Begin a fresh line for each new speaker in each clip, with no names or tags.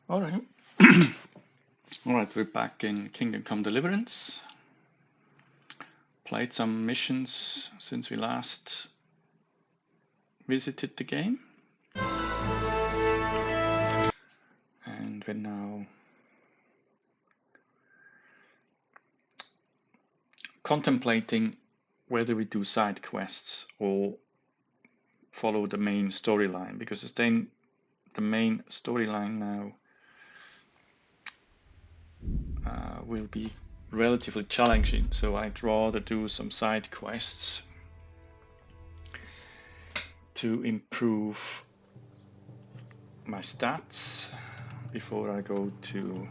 All right. All right, we're back in Kingdom Come Deliverance. Played some missions since we last visited the game. And we're now contemplating whether we do side quests or follow the main storyline, because then the main storyline now will be relatively challenging, so I'd rather do some side quests to improve my stats before I go to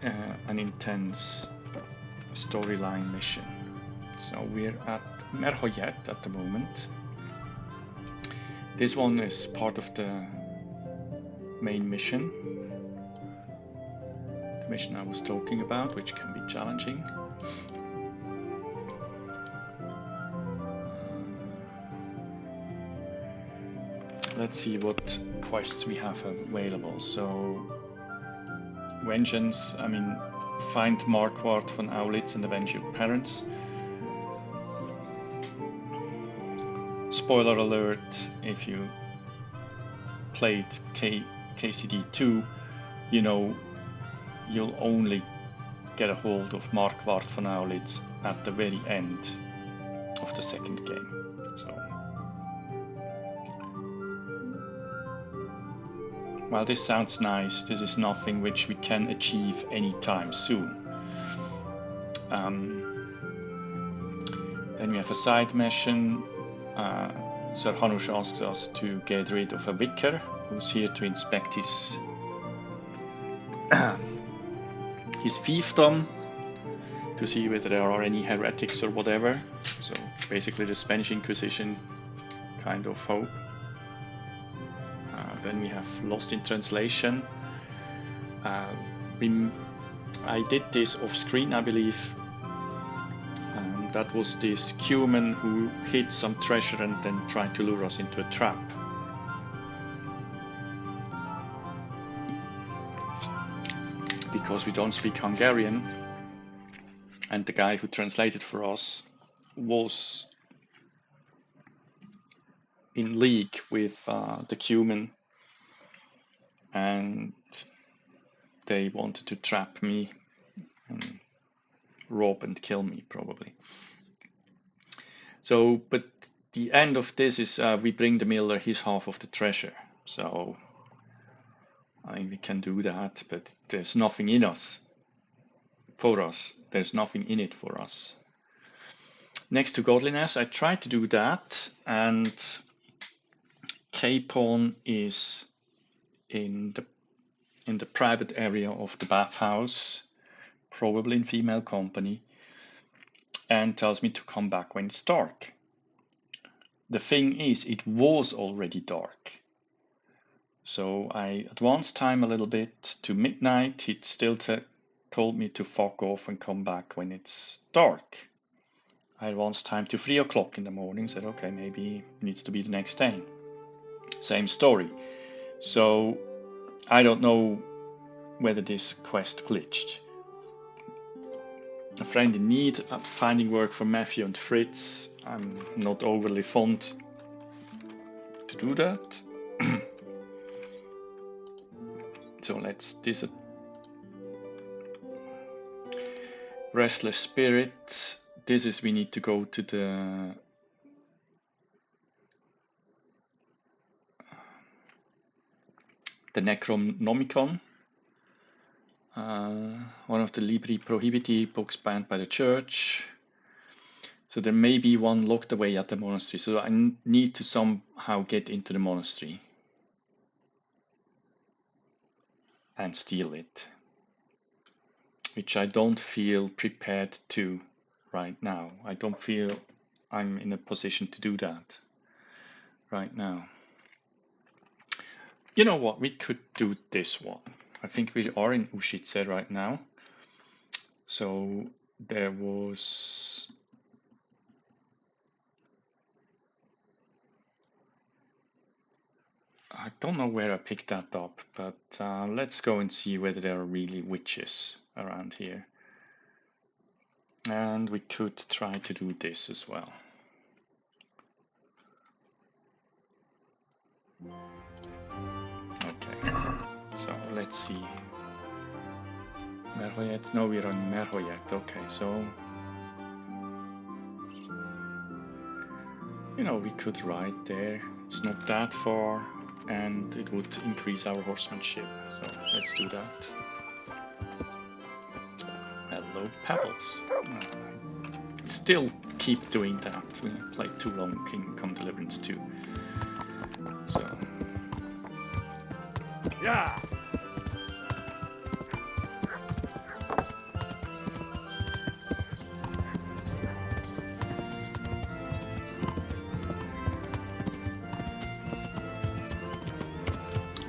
an intense storyline mission. So we're at Merhoyet at the moment. This one is part of the main mission, the mission I was talking about, which can be challenging. Let's see what quests we have available. So vengeance, find Marquardt von Aulitz and avenge your parents. Spoiler alert, if you played KCD2, you know you'll only get a hold of Marquardt von Aulitz at the very end of the second game. So, while this sounds nice, this is nothing which we can achieve anytime soon. Then we have a side mission. Sir Hanush asks us to get rid of a vicar who's here to inspect his fiefdom to see whether there are any heretics or whatever. So basically the Spanish Inquisition kind of hope. Then we have Lost in Translation. I did this off screen, I believe. That was this Cuman who hid some treasure and then tried to lure us into a trap. Because we don't speak Hungarian, and the guy who translated for us was in league with the Cuman, and they wanted to trap me and rob and kill me, probably. So, but the end of this is we bring the miller his half of the treasure. So, we can do that, but there's nothing in us for us. There's nothing in it for us. Next to godliness, I tried to do that, and Capon is in the private area of the bathhouse, probably in female company, and tells me to come back when it's dark. The thing is, it was already dark. So I advanced time a little bit to midnight. It still told me to fuck off and come back when it's dark. I advanced time to 3 o'clock in the morning, said, okay, maybe it needs to be the next day. Same story. So I don't know whether this quest glitched. A friend in need, finding work for Matthew and Fritz. I'm not overly fond to do that. So let's this restless spirit. This is we need to go to the Necronomicon, one of the Libri Prohibiti books banned by the church. So there may be one locked away at the monastery. So I need to somehow get into the monastery and steal it, which I don't feel prepared to right now. I don't feel I'm in a position to do that right now. You know what? We could do this one. I think we are in Ushitse right now. So there was I don't know where I picked that up, but let's go and see whether there are really witches around here. And we could try to do this as well. Okay, so let's see. Merhoyet? No, we're on Merhoyet. Okay, so you know, we could ride there. It's not that far, and it would increase our horsemanship. So let's do that. Hello, Pebbles. Still keep doing that. We played too long Kingdom Come Deliverance 2. So.
Yeah.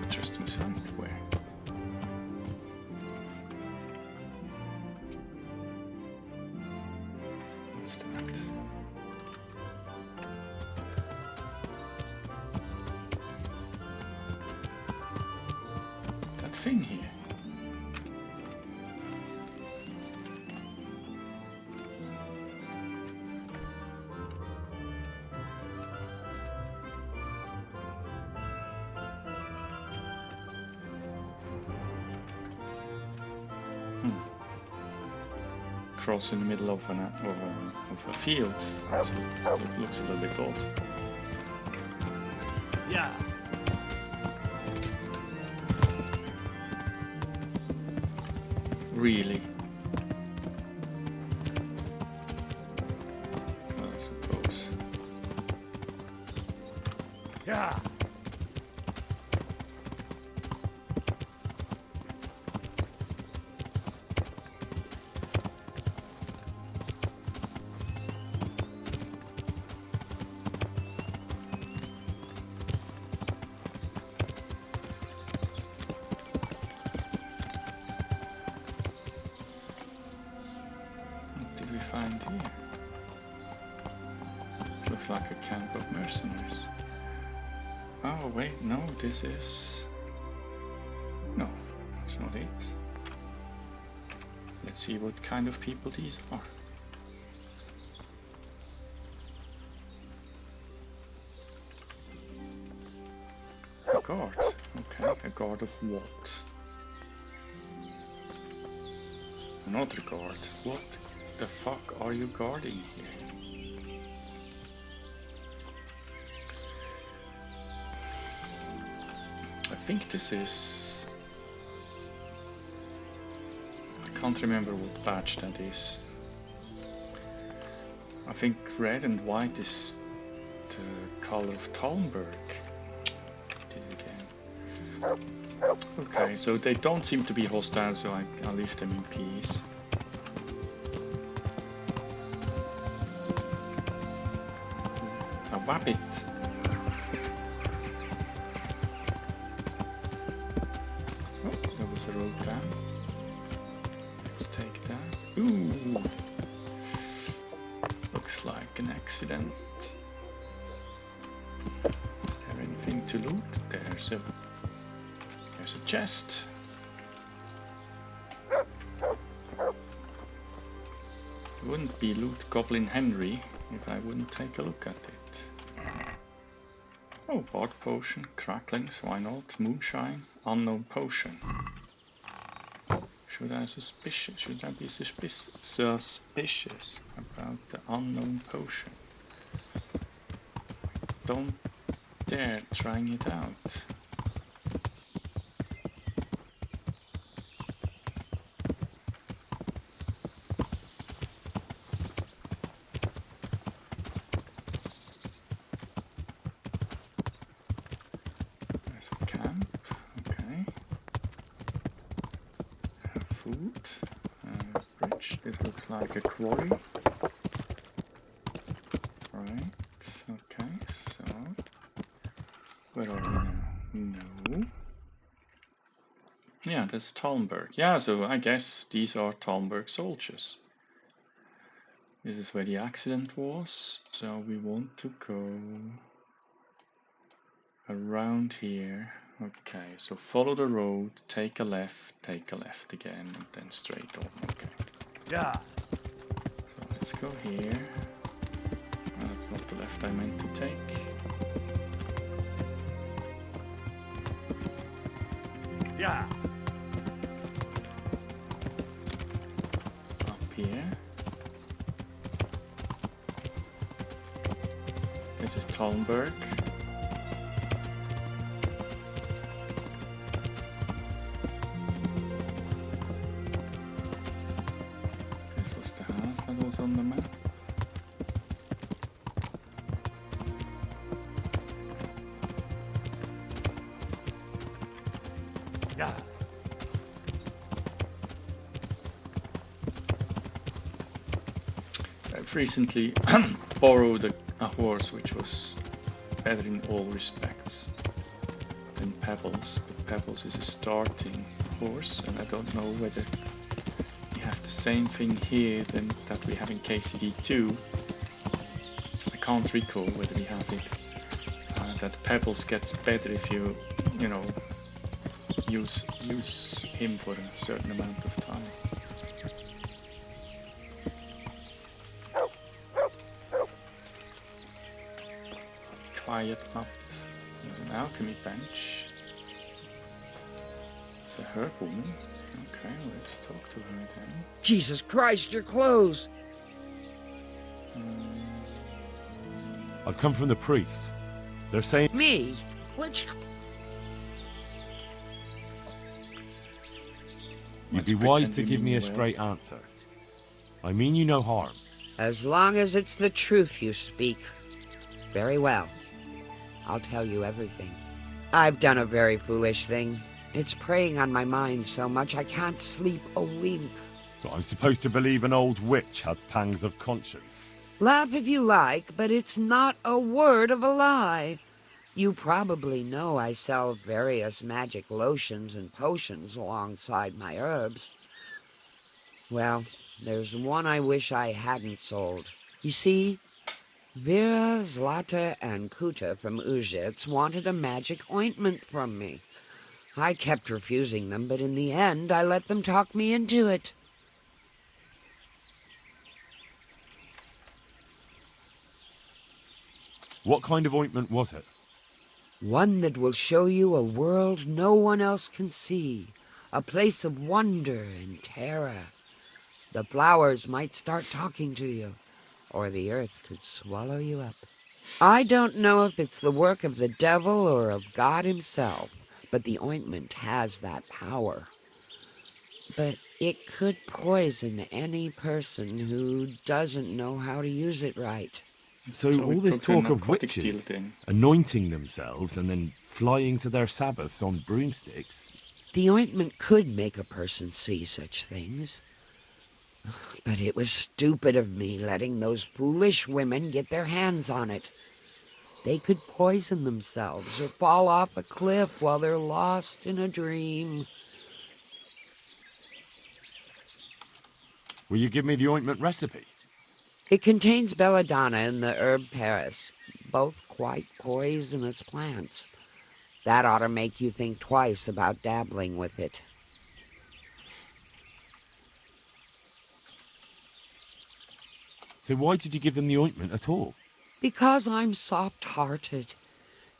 Interesting software. What's that? That thing here. Cross in the middle of a field. It looks a little bit odd.
Yeah.
Really? Well, I suppose.
Yeah.
What did we find here? It looks like a camp of mercenaries. Oh wait, no, this is... No, that's not it. Let's see what kind of people these are. A guard. Okay, a guard of what? Another guard. What the fuck are you guarding here? I think this is... I can't remember what badge that is. I think red and white is the color of Talmberg. Did it again. Okay, so they don't seem to be hostile, so I'll leave them in peace. A wabbit. Oh, there was a road down. Let's take that. Ooh! Looks like an accident. Is there anything to loot? There's a chest. It wouldn't be Loot Goblin Henry if I wouldn't take a look at it. Oh, Bard Potion, Cracklings, why not? Moonshine, Unknown Potion. Should I be suspicious about the Unknown Potion? Don't dare trying it out. Like a quarry. Right, okay, so where are we now? No. Yeah, that's Talmberg. Yeah, so I guess these are Talmberg soldiers. This is where the accident was, so we want to go around here. Okay, so follow the road, take a left again, and then straight on. Okay.
Yeah.
So let's go here. That's not the left I meant to take.
Yeah.
Up here. This is Talmberg. This was the house that was on the map.
Yeah.
I've recently borrowed a horse which was better in all respects than Pebbles, but Pebbles is a starting horse, and I don't know whether we have the same thing here than that we have in KCD2. I can't recall whether we have it. That Pebbles gets better if you know, use him for a certain amount of time. Quiet hut. There's an alchemy bench. It's a herb woman. Okay, let's talk to her then.
Jesus Christ, your clothes!
I've come from the priest. They're saying
Me? Which...
you'd
Let's
be wise
pretend
to
you
give
mean
me a
well.
straight answer. I mean you no harm.
As long as it's the truth you speak. Very well. I'll tell you everything. I've done a very foolish thing. It's preying on my mind so much I can't sleep a wink.
But I'm supposed to believe an old witch has pangs of conscience.
Laugh if you like, but it's not a word of a lie. You probably know I sell various magic lotions and potions alongside my herbs. Well, there's one I wish I hadn't sold. You see, Vera, Zlata, and Kuta from Uzhitz wanted a magic ointment from me. I kept refusing them, but in the end I let them talk me into it.
What kind of ointment was it?
One that will show you a world no one else can see, a place of wonder and terror. The flowers might start talking to you, or the earth could swallow you up. I don't know if it's the work of the devil or of God himself, but the ointment has that power. But it could poison any person who doesn't know how to use it right.
So
So
all
we
this
took a
talk of
narcotics
witches
deal then.
anointing themselves and then flying to their Sabbaths on broomsticks.
The ointment could make a person see such things. But it was stupid of me letting those foolish women get their hands on it. They could poison themselves or fall off a cliff while they're lost in a dream.
Will you give me the ointment recipe?
It contains belladonna and the herb Paris, both quite poisonous plants. That ought to make you think twice about dabbling with it.
So why did you give them the ointment at all?
Because I'm soft-hearted.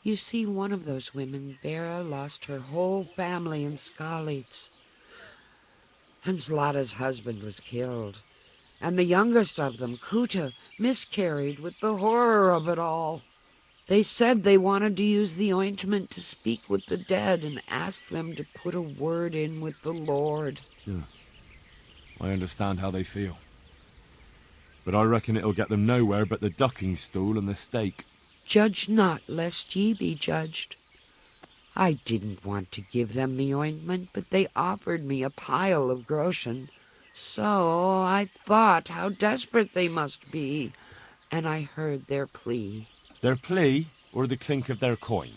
You see, one of those women, Vera, lost her whole family in Skalitz. And Zlata's husband was killed. And the youngest of them, Kuta, miscarried with the horror of it all. They said they wanted to use the ointment to speak with the dead and ask them to put a word in with the Lord.
Yeah. I understand how they feel. But I reckon it'll get them nowhere but the ducking stool and the stake.
Judge not, lest ye be judged. I didn't want to give them the ointment, but they offered me a pile of groschen. So I thought how desperate they must be, and I heard their plea.
Their plea or the clink of their coin?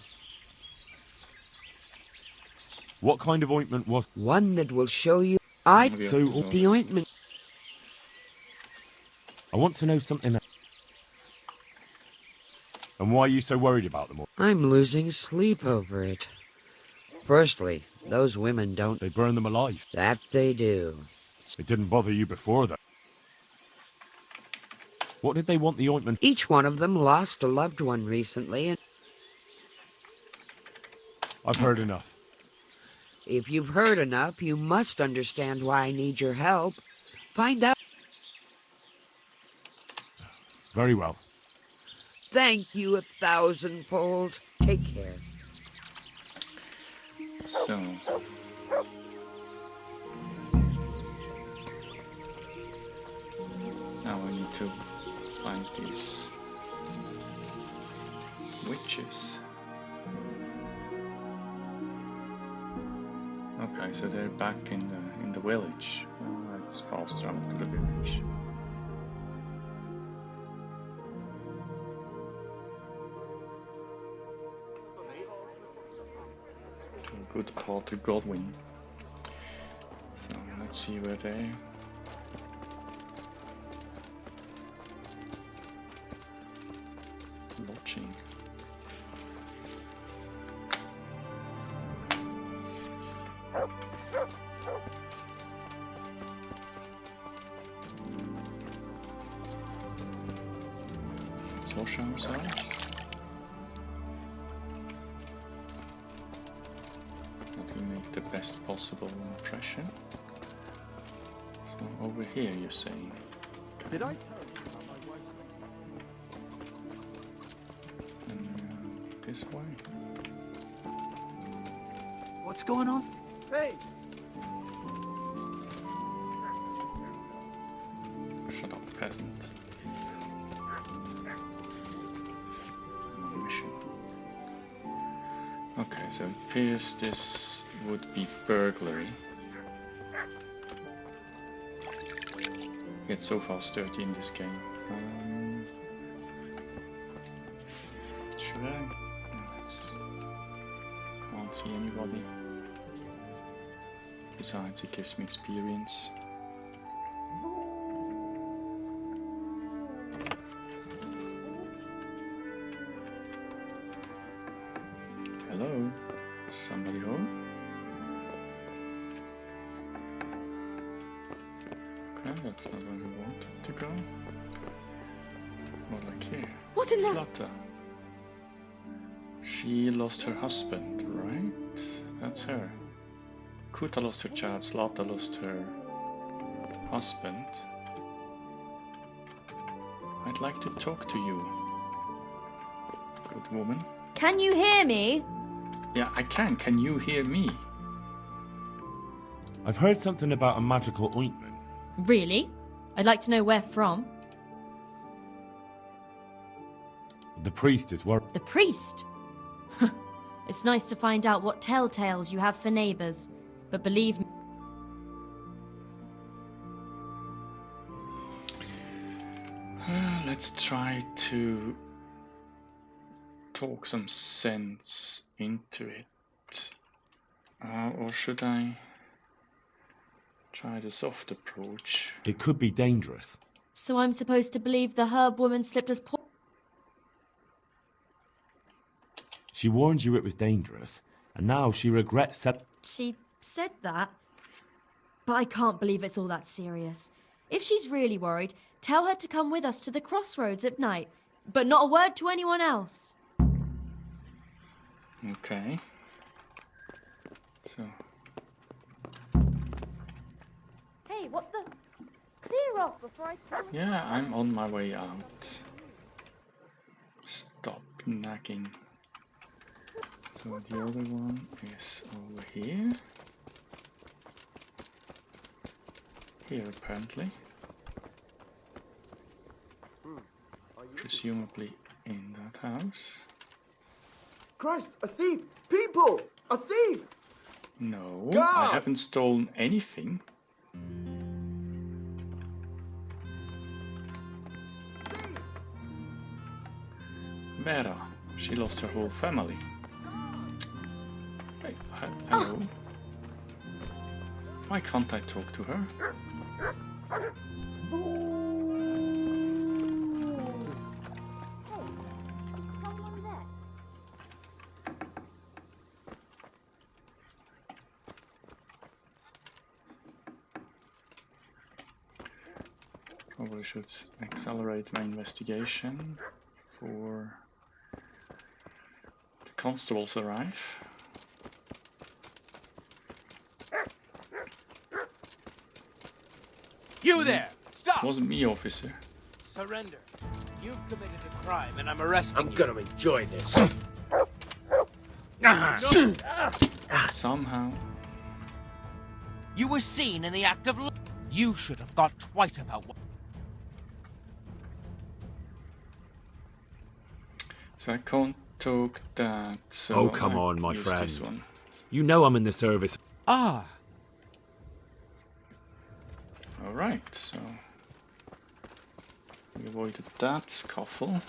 What kind of ointment was...
One that will show you.
So
The ointment.
I want to know something else. And why are you so worried about them all?
I'm losing sleep over it. Firstly, those women don't...
They burn them alive.
That they do.
It didn't bother you before, though. What did they want the ointment?
Each one of them lost a loved one recently, and
I've heard enough.
if you've heard enough, you must understand why I need your help. Find out.
Very well.
Thank you 1,000-fold. Take care.
So, now I need to find these witches. Okay, so they're back in the village. Let's faster up to the village. To a good Porter Godwin. So let's see where they. Lodging. Let's wash ourselves. That will make the best possible impression. So over here, you're saying. Okay.
Did I?
This way.
What's going on? Hey!
Shut up, peasant. I'm on a mission. Okay, so it appears this would be burglary. Yet so far 30 in this game. Should I? Can't see anybody. Besides, it gives me experience. Hello? Somebody home? Okay, that's not where we wanted to go. More like here.
What's in there?
Zlata. She lost her husband, right? That's her. Kuta lost her child, Zlata lost her husband. I'd like to talk to you. Good woman.
Can you hear me?
Yeah, I can. Can you hear me?
I've heard something about a magical ointment.
Really? I'd like to know where from.
The priest is worried.
The priest? It's nice to find out what telltales you have for neighbours. But believe me...
Let's try to talk some sense into it. Or should I try the soft approach?
It could be dangerous.
So I'm supposed to believe the herb woman slipped us po...
She warned you it was dangerous, and now she regrets
She said that? But I can't believe it's all that serious. If she's really worried, tell her to come with us to the crossroads at night. But not a word to anyone else.
Okay. So...
Hey, what the... Clear off before I tell you...
yeah, I'm on my way out. Stop nagging. So the other one is over here. Here apparently. Presumably in that house.
Christ, a thief! People! A thief!
No,
God!
I haven't stolen anything. Vera, she lost her whole family. Hey, hello. Why can't I talk to her?
Is
Probably should accelerate my investigation before the constables arrive.
You there! Stop!
Wasn't me, officer.
Surrender. You've committed a crime and I'm arresting you.
I'm gonna enjoy this.
Somehow.
You were seen in the act of... You should have thought twice about what...
So I can't talk that. So
Oh, come
I
on, my
use
friend.
This one.
You know I'm in the service.
Ah,
All right, so we avoided that scuffle.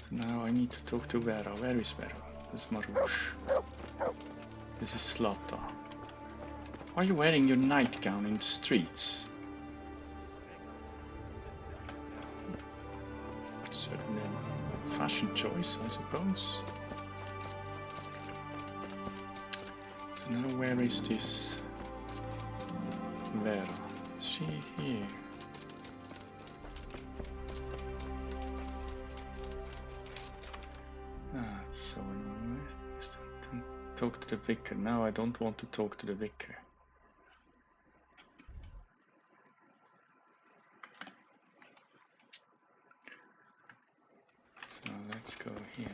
So now I need to talk to Vera. Where is Vera? This is Marouche. This is Zlata. Are you wearing your nightgown in the streets? Certainly a fashion choice, I suppose. So now where is this Vera? Is she here? That's so annoying. Don't talk to the vicar. Now I don't want to talk to the vicar. So let's go here.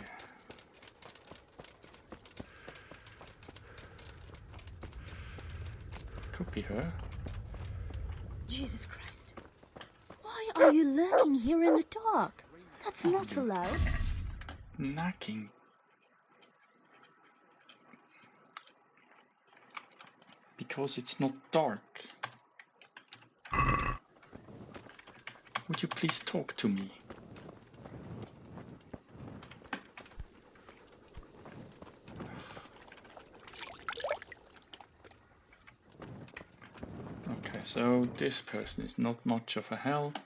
Could be her.
Jesus Christ. Why are you lurking here in the dark? That's not allowed.
Knocking. Because it's not dark. Would you please talk to me? Okay, so this person is not much of a help.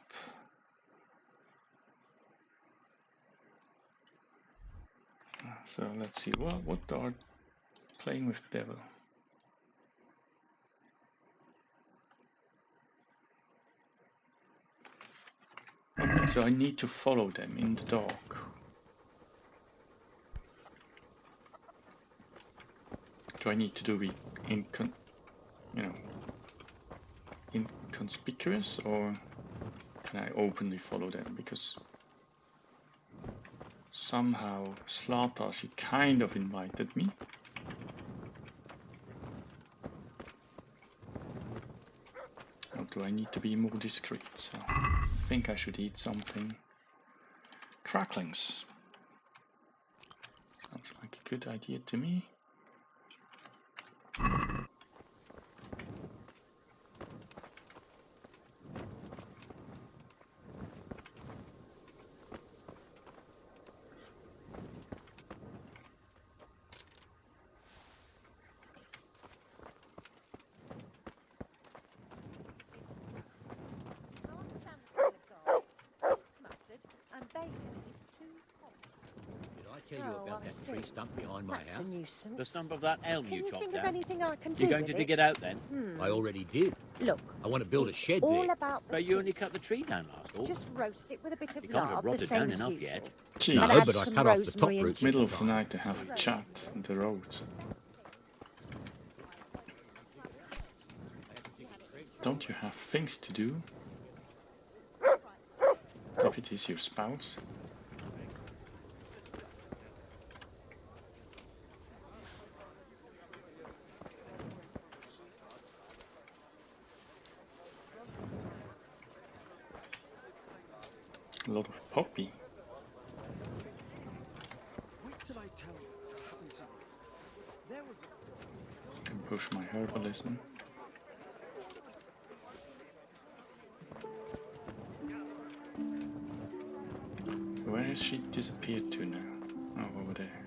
So let's see, what are playing with the devil? Okay, so I need to follow them in the dark. Do I need to do it inconspicuous, or can I openly follow them? Because somehow Zlata, she kind of invited me. Or do I need to be more discreet? So I think I should eat something. Cracklings. Sounds like a good idea to me.
Did I tell you about that tree stump behind my
That's a
house?
nuisance.
The stump of that elm
Can
you
you
chopped
think of
down.
anything I can do
You're going
with
to dig
it?
it out then?
I already did.
Look,
I want to build a shed
all
there.
about the
But you only
soup.
cut the tree down last fall.
Just roast it with a bit of
You can't have
lard, the
rotted
same
down
as
enough
usual.
yet.
Gee,
No,
And add
but I
some
cut off the top
rosemary and
roots.
middle of the night to have a chat on the road. Don't you have things to do? If it is your spouse. A lot of poppy. Can push my herbalism. So where has she disappeared to now? Oh, over there.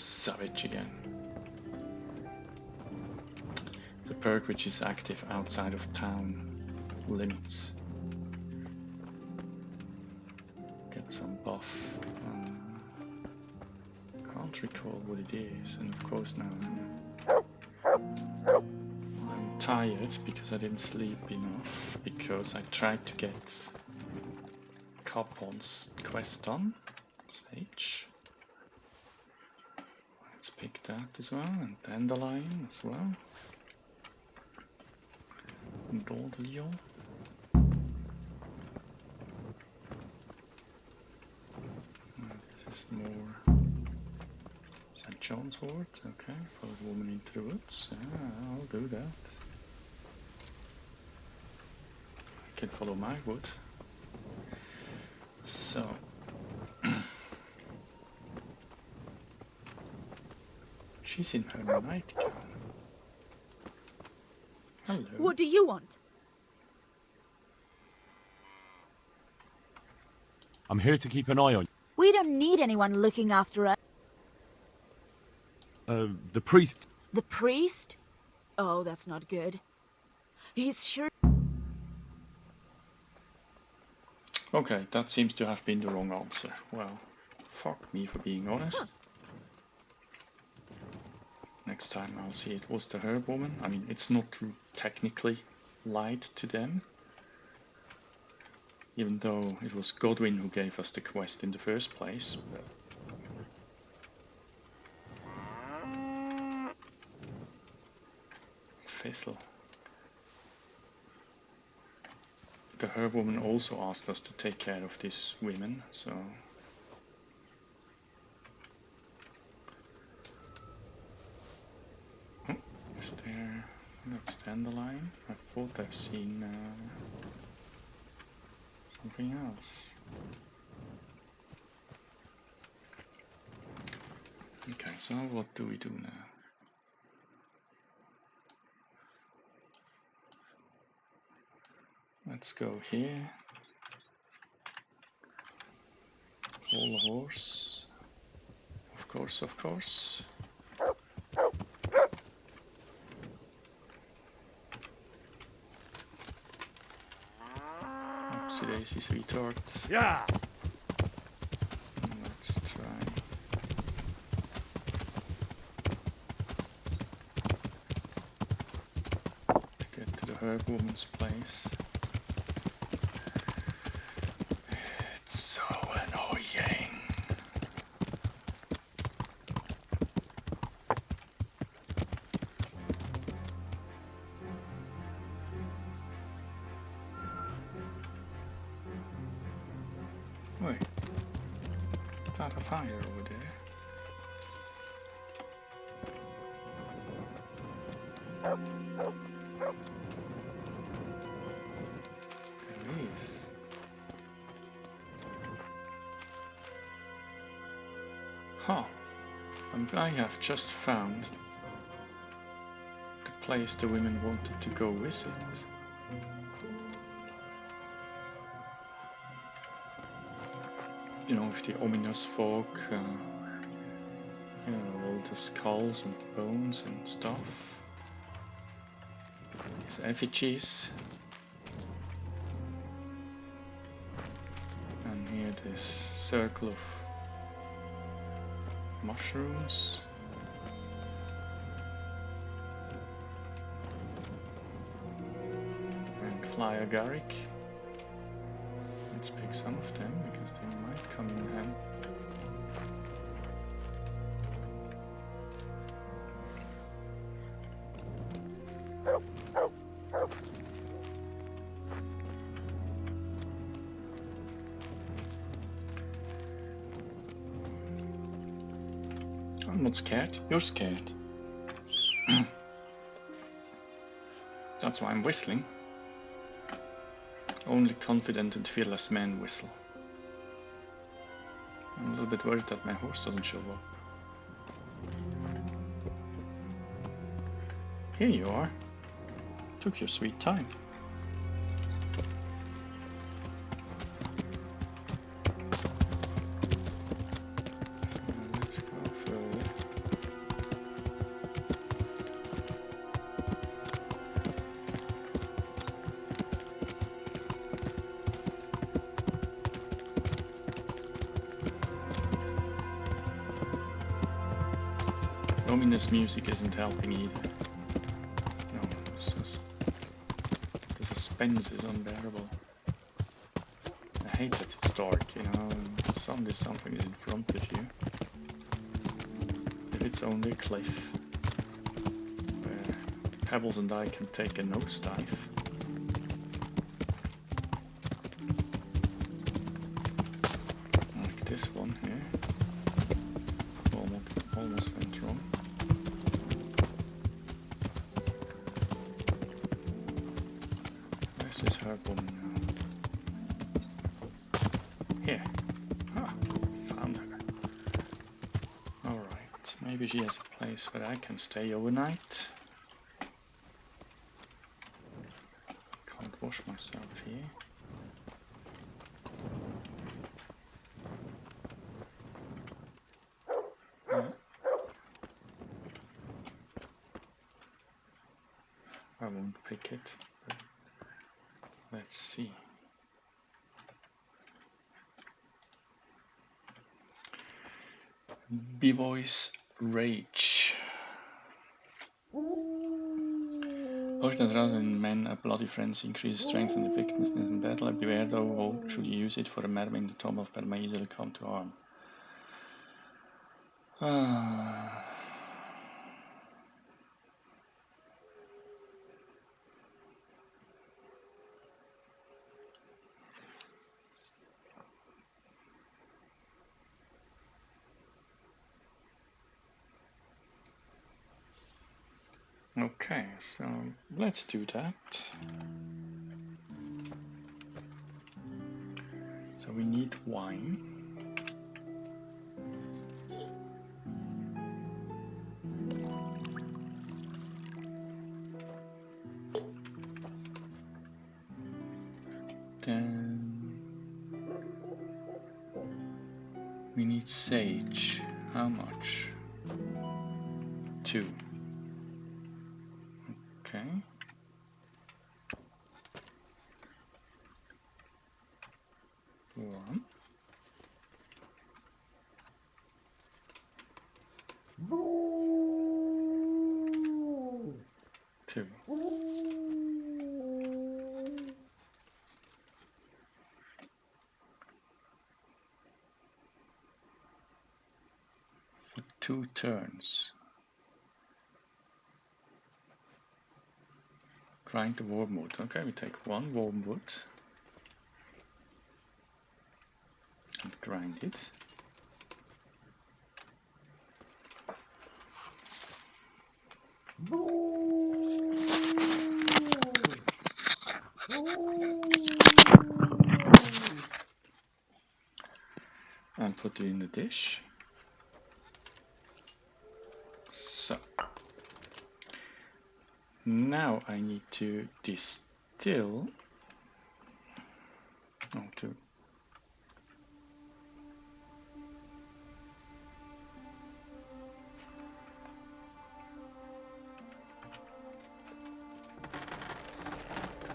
savage again. It's a perk which is active outside of town limits. Get some buff. Can't recall what it is, and of course now I'm tired because I didn't sleep enough, because I tried to get Capon's quest done. Sage. Let's pick that as well, and Dandelion as well. And Dandelion. This is more St. John's Wort. Okay, follow the woman into the woods. I'll do that. I can follow my wood. So. She's in her nightgown. Hello.
What do you want?
I'm here to keep an eye on
We don't need anyone looking after us.
the priest.
The priest? Oh, that's not good. He's sure.
Okay, that seems to have been the wrong answer. Well, fuck me for being honest. Next time I'll see it was the herb woman. I mean, it's not technically lied to them, even though it was Godwin who gave us the quest in the first place. Fizzle. The herb woman also asked us to take care of these women, so... Oh, is there... That's Dandelion. I thought I've seen something else. Okay, so what do we do now? Let's go here. Call the horse. Of course, of course. Oopsie daisy, sweetheart.
Yeah.
Let's try. To get to the herb woman's place. Wait, is that a fire over there? There is. Huh. And I have just found the place the women wanted to go visit. You know, with the ominous fog, you know, all the skulls and bones and stuff. These effigies. And here this circle of mushrooms. And fly agaric. Let's pick some of them because they might come in handy. I'm not scared, you're scared. That's why I'm whistling. Only confident and fearless men whistle. I'm a little bit worried that my horse doesn't show up. Here you are. Took your sweet time. So let's go further. ominous music isn't helping either. No, it's just the suspense is unbearable. I hate that it's dark, you know, and suddenly something is in front of you. If it's only a cliff where Pebbles and I can take a nosedive. Like this one here. Almost went wrong. Where's this herb woman now? Here. Ah, found her. Alright, maybe she has a place where I can stay overnight. Can't wash myself here. I won't pick it, but let's see. Bevoice Rage. Potion that rather than men, a bloody frenzy increases strength and effectiveness in battle. Beware though, should you use it for a merman in the tomb of Perma may easily come to harm. Okay, so let's do that. So we need wine. Then we need sage. How much? 2. Okay. One. Two. For 2 turns. Grind the wormwood. Okay, we take 1 wormwood and grind it. And put it in the dish. So now I need to distill. To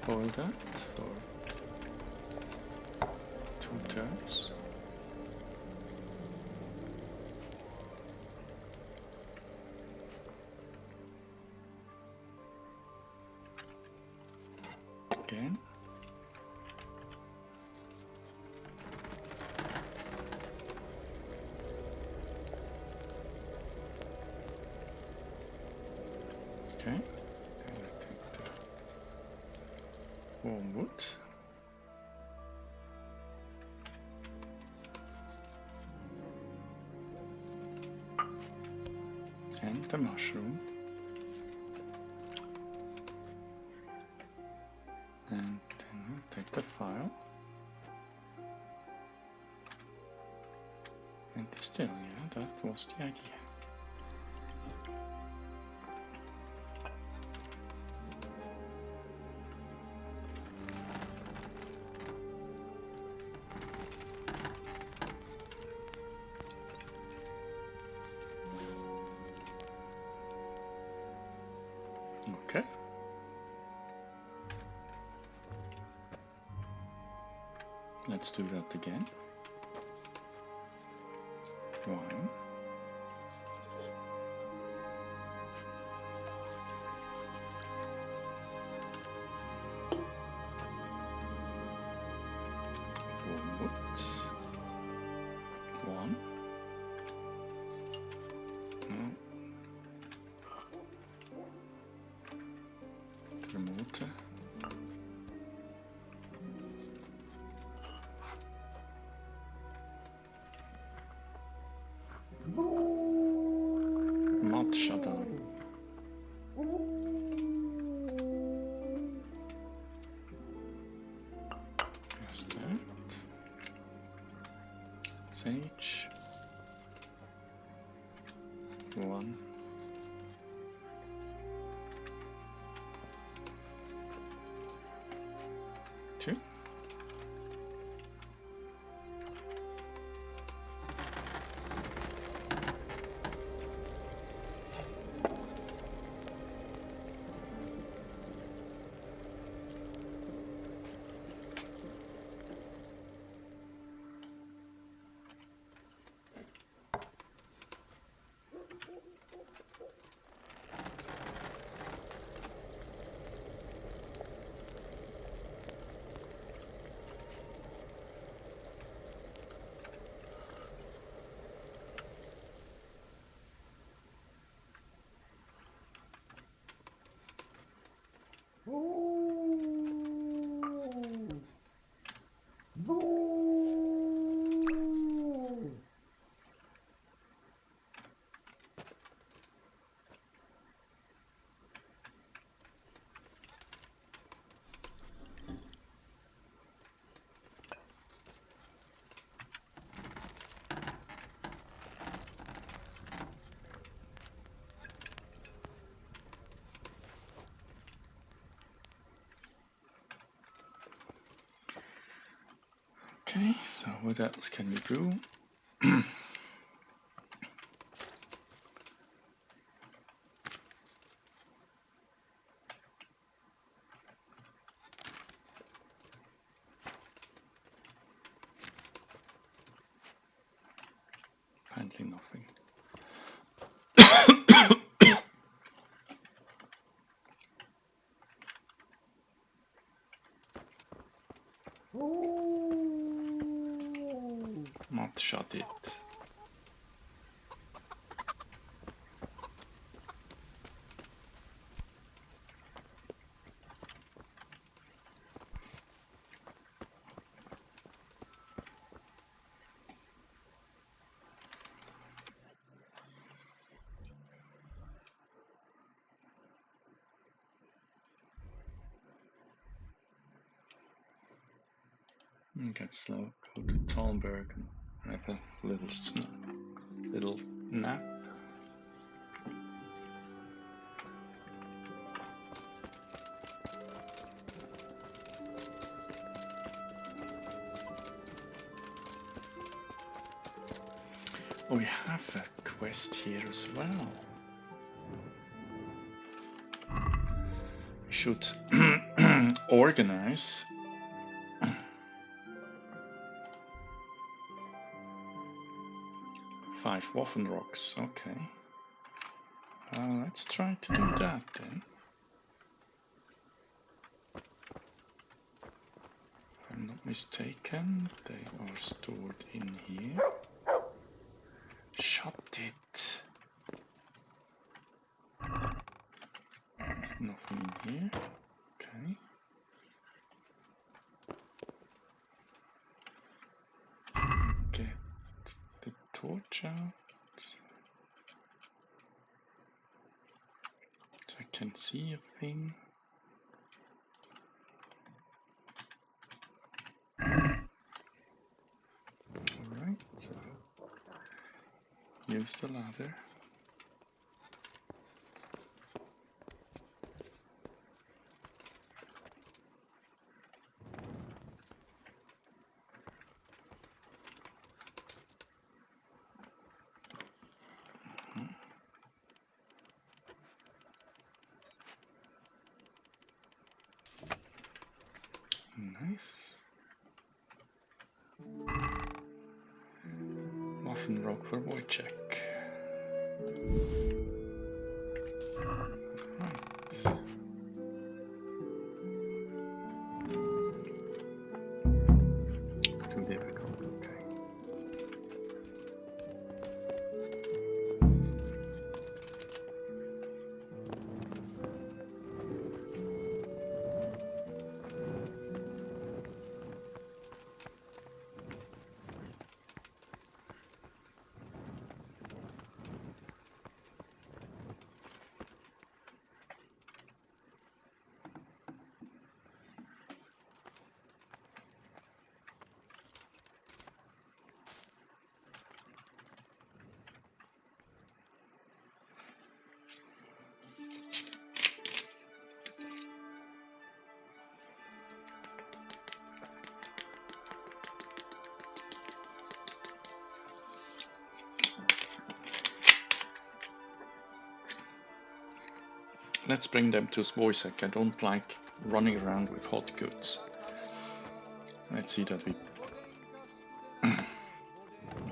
boil that for 2 turns. Again. Okay. And I take the wormwood. And the mushroom. And then I'll take the file and distill. Yeah, that was the idea. Okay. Let's do that again. Wine. Mod shutdown. There's that. Sage. 1. 2. Okay, so what else can we do? Apparently nothing. Not shut it. Get slow, go to Talmberg and have a little nap. Oh, we have a quest here as well. We should organize. 5 Waffen rocks, okay. Let's try to do that then. If I'm not mistaken, they are stored in here. Shut it! There's nothing in here. Okay. Get the torch out. So I can see a thing. Alright, so use the ladder. Nice. Waffen rock for Wojciech. Right. It's too difficult, okay. let's bring them to Zworzek. I don't like running around with hot goods. Let's see that we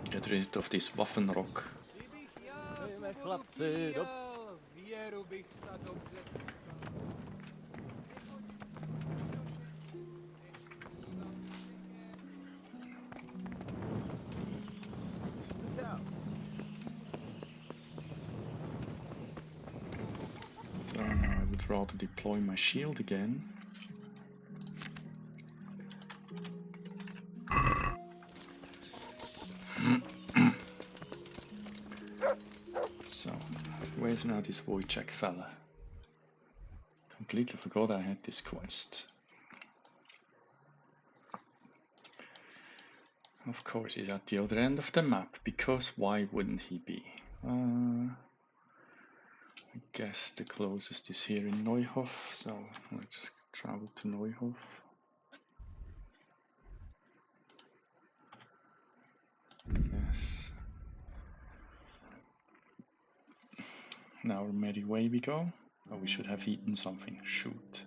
get rid of this Waffenrock. So now I would rather deploy my shield again. So, where's now this Wojciech fella? Completely forgot I had this quest. Of course, he's at the other end of the map, because why wouldn't he be? I guess the closest is here in Neuhof, so let's travel to Neuhof. Yes. Now our merry way we go. Oh, we should have eaten something. Shoot.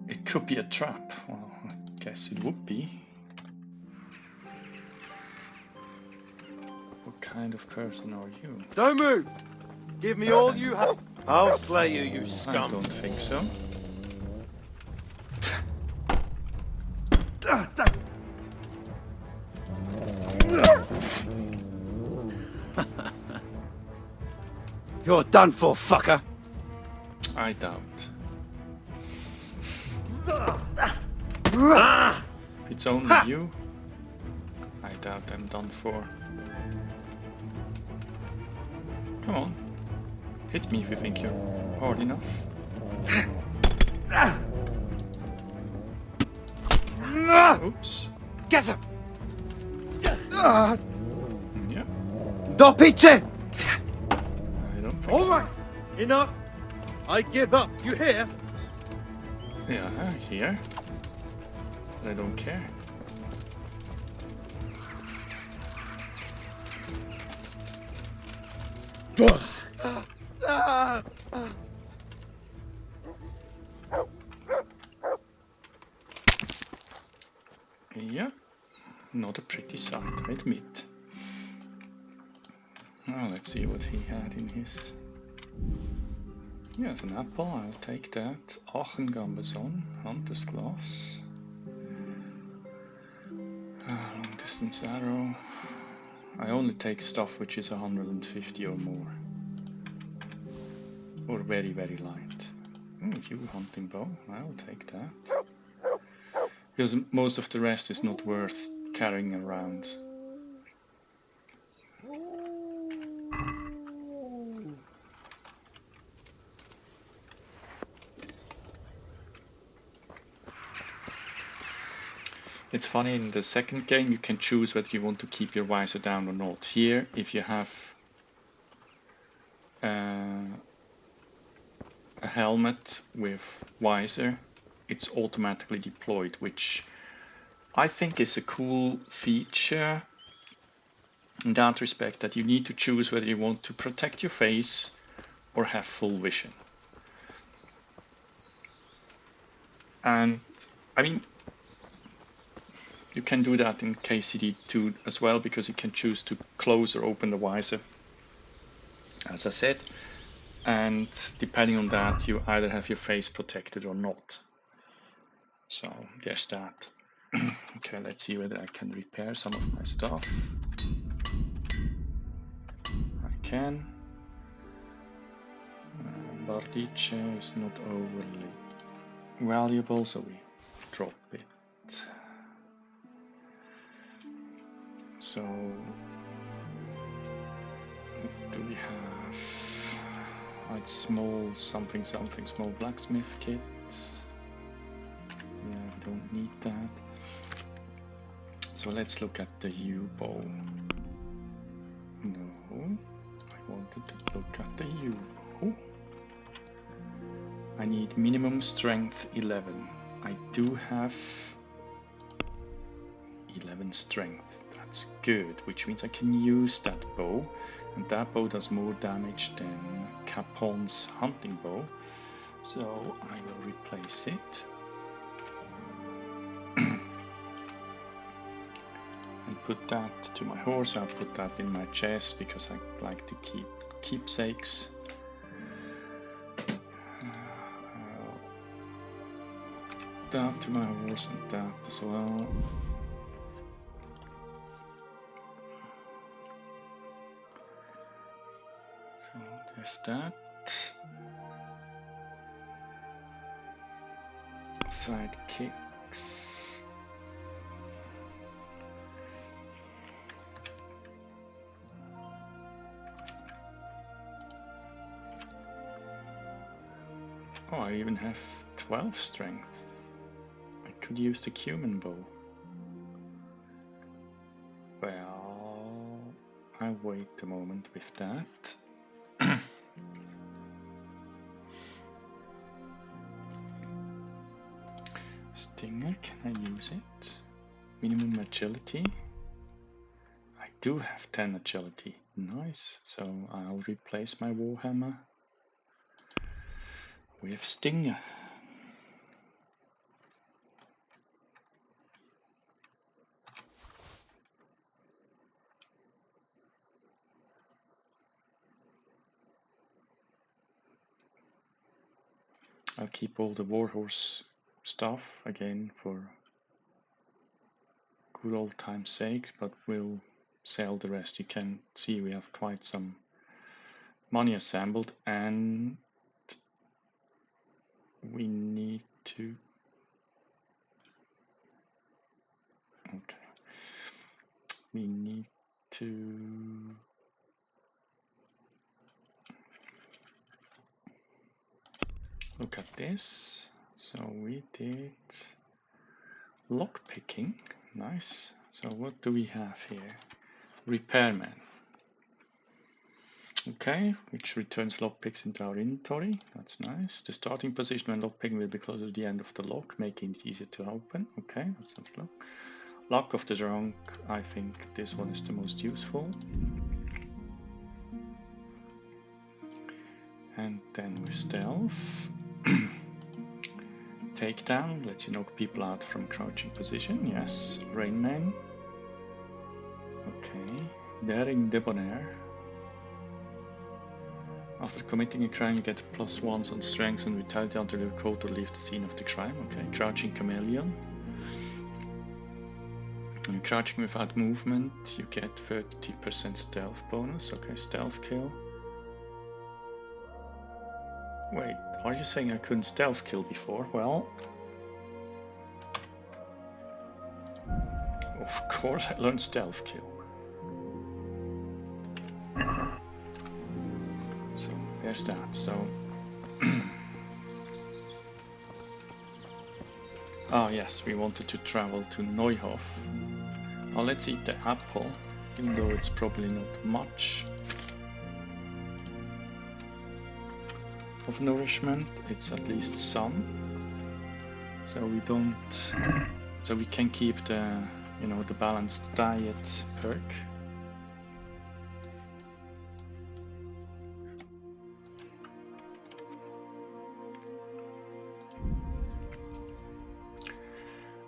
It could be a trap. Well, I guess it would be. What kind of person are you?
Don't move! Give me all you have. I'll slay you, you
I
scum.
don't think so.
You're done for, fucker.
I doubt. If it's only you, I doubt I'm done for. Come on. Hit me if you think you're hard enough. Oops.
Get him!
Yeah,
Do piče!
I don't think
All
so.
right, enough. I give up. You hear?
Yeah, here. But I don't care. Yeah, not a pretty sight, I admit. Now let's see what he had in his. Yes, an apple, I'll take that. Aachen Gambeson, Hunter's Gloves. Long distance arrow. I only take stuff which is 150 or more. Or very, very light. You hunting bow, I'll take that. Because most of the rest is not worth carrying around. It's funny, in the second game you can choose whether you want to keep your visor down or not. Here, if you have a helmet with visor, it's automatically deployed, which I think is a cool feature in that respect, that you need to choose whether you want to protect your face or have full vision. And I mean, you can do that in KCD2 as well, because you can choose to close or open the visor, as I said, and depending on that you either have your face protected or not. So there's that. Okay, let's see whether I can repair some of my stuff. I can. Bardice is not overly valuable, so we drop it. So what do we have? Like small something small blacksmith kit. Yeah, we don't need that. So let's look at the U-bow. No, I wanted to look at the U-bow. I need minimum strength 11. I do have 11 strength. That's good, which means I can use that bow, and that bow does more damage than Capon's hunting bow, so I will replace it. And put that to my horse. I'll put that in my chest because I like to keep keepsakes. That to my horse and that as well. So there's that. Sidekicks. Oh, I even have 12 strength. I could use the cumin bow. Well, I'll wait a moment with that. Stinger, can I use it? Minimum agility. I do have 10 agility. Nice. So I'll replace my Warhammer with Stinger. I'll keep all the Warhorse stuff again for good old time's sake, but we'll sell the rest. You can see we have quite some money assembled, and we need to... Okay. We need to... Look at this. So we did lock picking. Nice. So what do we have here? Repairman. Okay, which returns lockpicks into our inventory. That's nice. The starting position when lockpicking will be closer to the end of the lock, making it easier to open. Okay, that sounds low. Luck of the Drunk. I think this one is the most useful. And then with Stealth. Takedown lets you knock people out from crouching position. Yes. Rainman. Okay. Daring Debonair. After committing a crime, you get +1s on strength and vitality until you're caught or leave the scene of the crime. Okay. Crouching Chameleon. When you're crouching without movement, you get 30% stealth bonus. Okay, stealth kill. Wait, are you saying I couldn't stealth kill before? Well, of course I learned stealth kill. So there's that. So ah yes, we wanted to travel to Neuhof. Now let's eat the apple, even though it's probably not much of nourishment. It's at least some, so we don't, so we can keep the, you know, the balanced diet perk.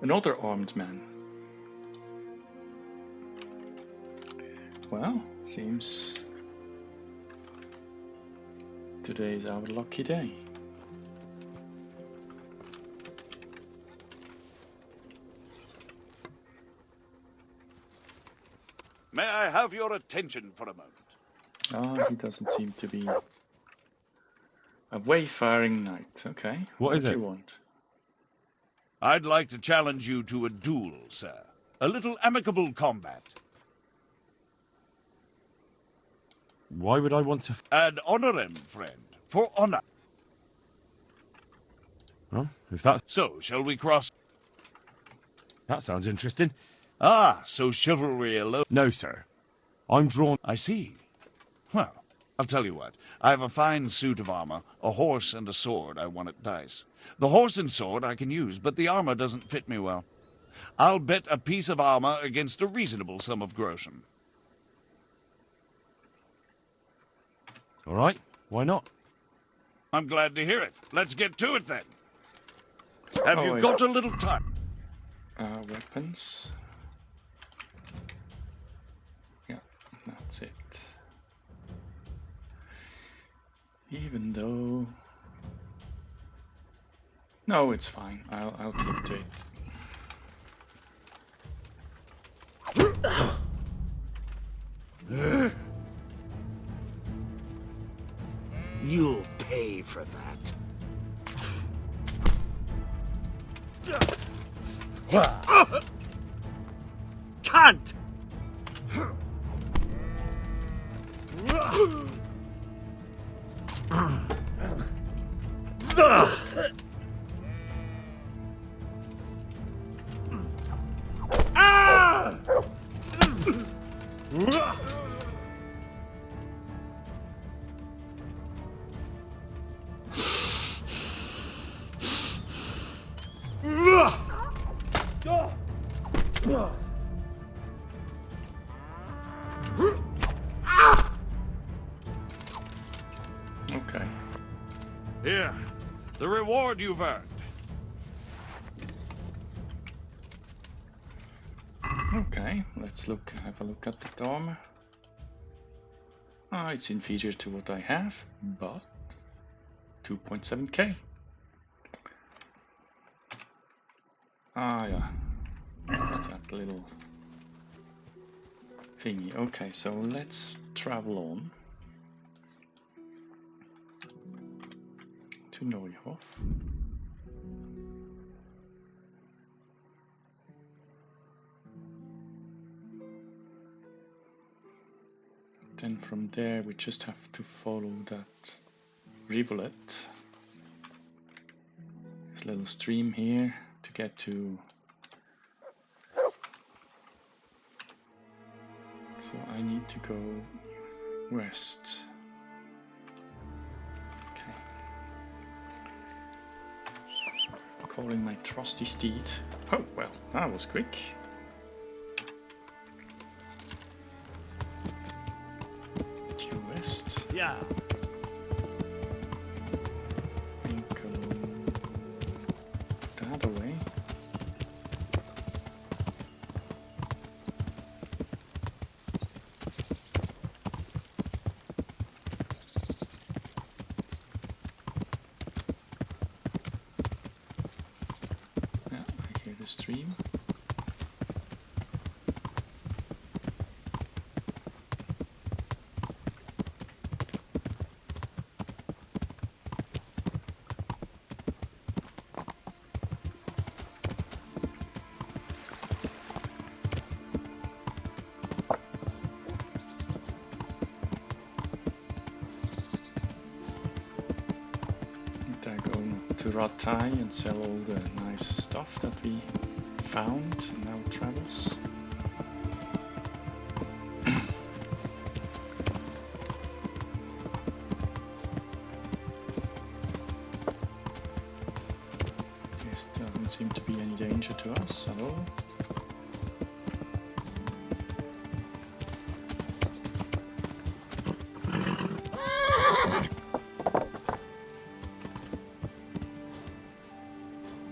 Another armed man. Well, seems today is our lucky day.
May I have your attention for a moment?
Ah, he doesn't seem to be a wayfaring knight. Okay.
What is
do
it?
you want?
I'd like to challenge you to a duel, sir. A little amicable combat.
Why would I want to...
Ad honorem, friend. For honor.
Well, if that's...
So, shall we cross?
That sounds interesting.
Ah, so chivalry alone.
No, sir. I'm drawn...
I see. Well, I'll tell you what. I have a fine suit of armor, a horse and a sword I won at dice. The horse and sword I can use, but the armor doesn't fit me well. I'll bet a piece of armor against a reasonable sum of groschen.
All right, why not?
I'm glad to hear it. Let's get to it then. Have you
wait.
got a little time?
Weapons. Yeah, that's it. Even though... No, it's fine. I'll keep to it.
You'll pay for that. Cunt!
Okay.
Here, the reward you've earned.
Okay, let's have a look at the armor. Ah, it's inferior to what I have, but 2.7k. Ah, yeah. Just that little thingy. Okay, so let's travel on to Neuhof. Then from there we just have to follow that rivulet, this little stream here, to get to... So I need to go west. Okay. Calling my trusty steed. Oh, well, that was quick. Due west.
Yeah.
And go that way. Yeah, I hear the stream. I go to Rattay and sell all the nice stuff that we found in our travels. Yes, doesn't seem to be any danger to us at all.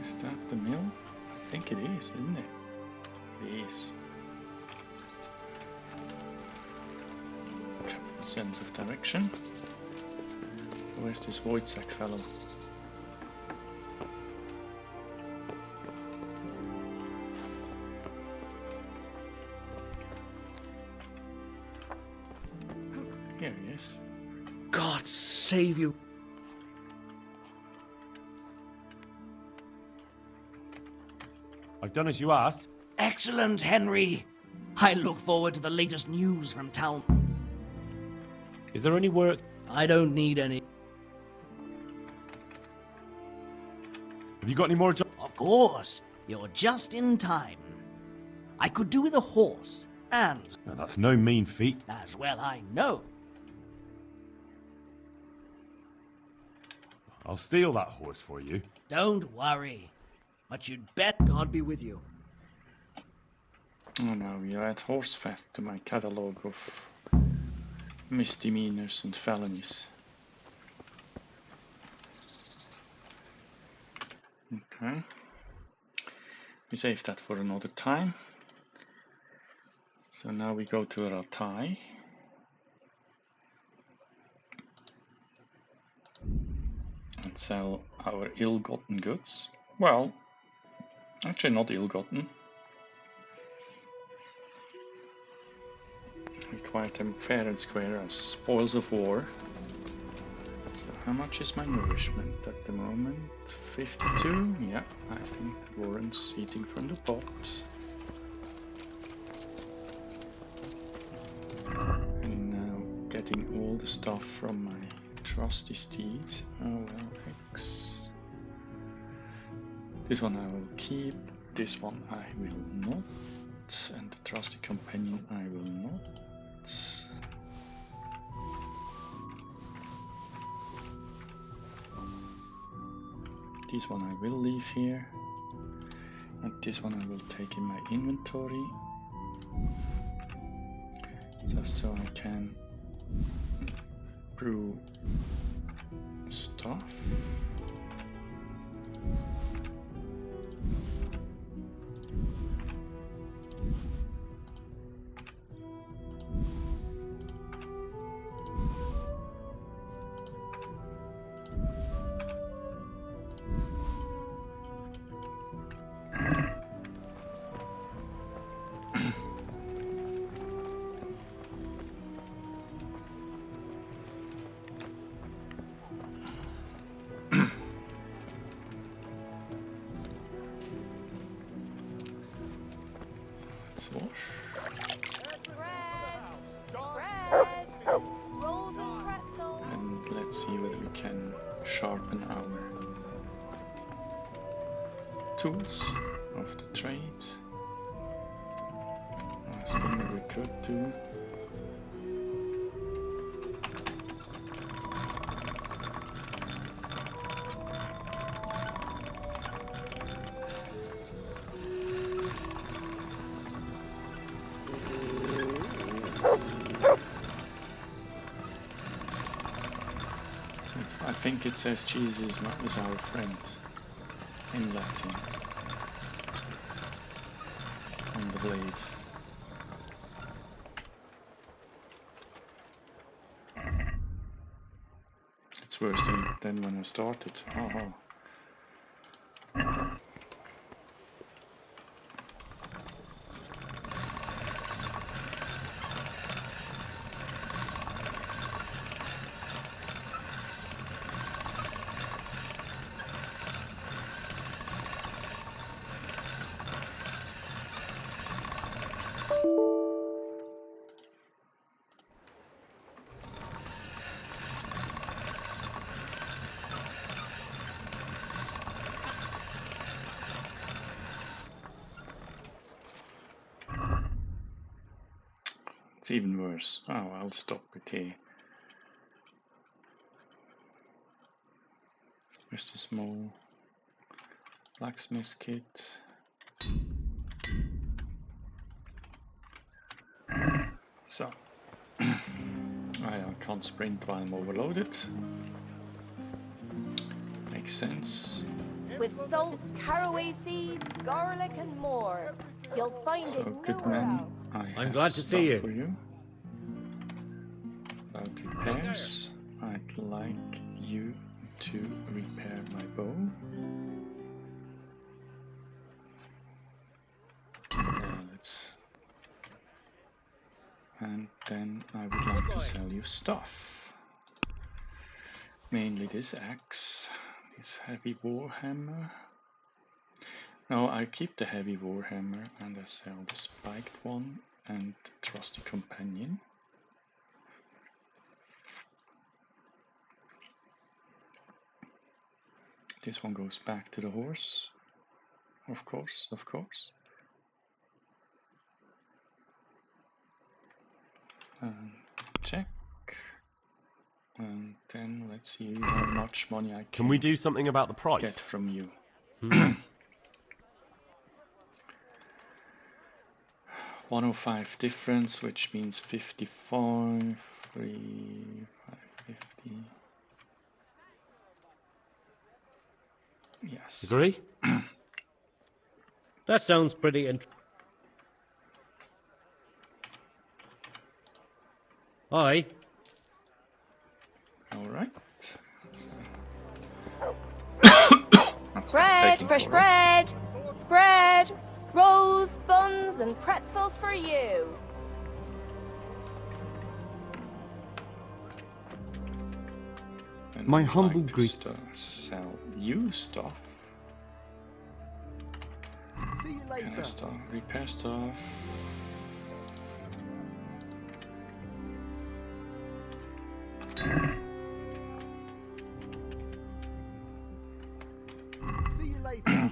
Is that the mill? I think it is, isn't it? It is. Sense of direction. Where's this Wojciech fellow? Here he is.
God save you.
I've done as you asked.
Excellent, Henry. I look forward to the latest news from town.
Is there any work?
I don't need any.
Have you got any more jobs?
Of course, you're just in time. I could do with a horse, and
No, that's no mean feat.
as well I know.
I'll steal that horse for you.
Don't worry. But you'd bet God be with you.
Oh, now we add horse fat to my catalogue of misdemeanors and felonies. Okay. We save that for another time. So now we go to Rattay. And sell our ill-gotten goods. Well, actually not ill-gotten. We acquired them fair and square as spoils of war. So how much is my nourishment at the moment? 52? Yeah, I think that warrants eating from the pot. And now getting all the stuff from my trusty steed. Oh well, X. This one I will keep, this one I will not, and the trusty companion I will not. This one I will leave here, and this one I will take in my inventory, just so I can brew stuff. And let's see whether we can sharpen our tools of the trade. Last thing that we could do. I think it says Jesus is our friend in Latin on the blade. It's worse than when I started. Oh. It's even worse. Oh, I'll stop it here. There's the small blacksmith kit. So, I can't sprint while I'm overloaded. Makes sense.
With salt, caraway seeds, garlic, and more. You'll find
So,
it
good
nowhere
man,
else.
I'm glad to see you.
For you. About repairs, I'd like you to repair my bow. And then I would like to sell you stuff. Mainly this axe, this heavy warhammer. No, I keep the heavy warhammer and I sell the spiked one and the trusty companion. This one goes back to the horse, of course. Check. And then let's see how much money I
Can we do something about the price?
Get from you. 105 difference, which means 55, 3, 550. Yes.
Agree? That sounds pretty Aye.
All right.
Bread, fresh bread! Bread! Rolls, buns, and pretzels for you.
And
My
I'd
humble
like to
greet-
sell you stuff.
See you later.
Repair stuff. Repair stuff.
See you later.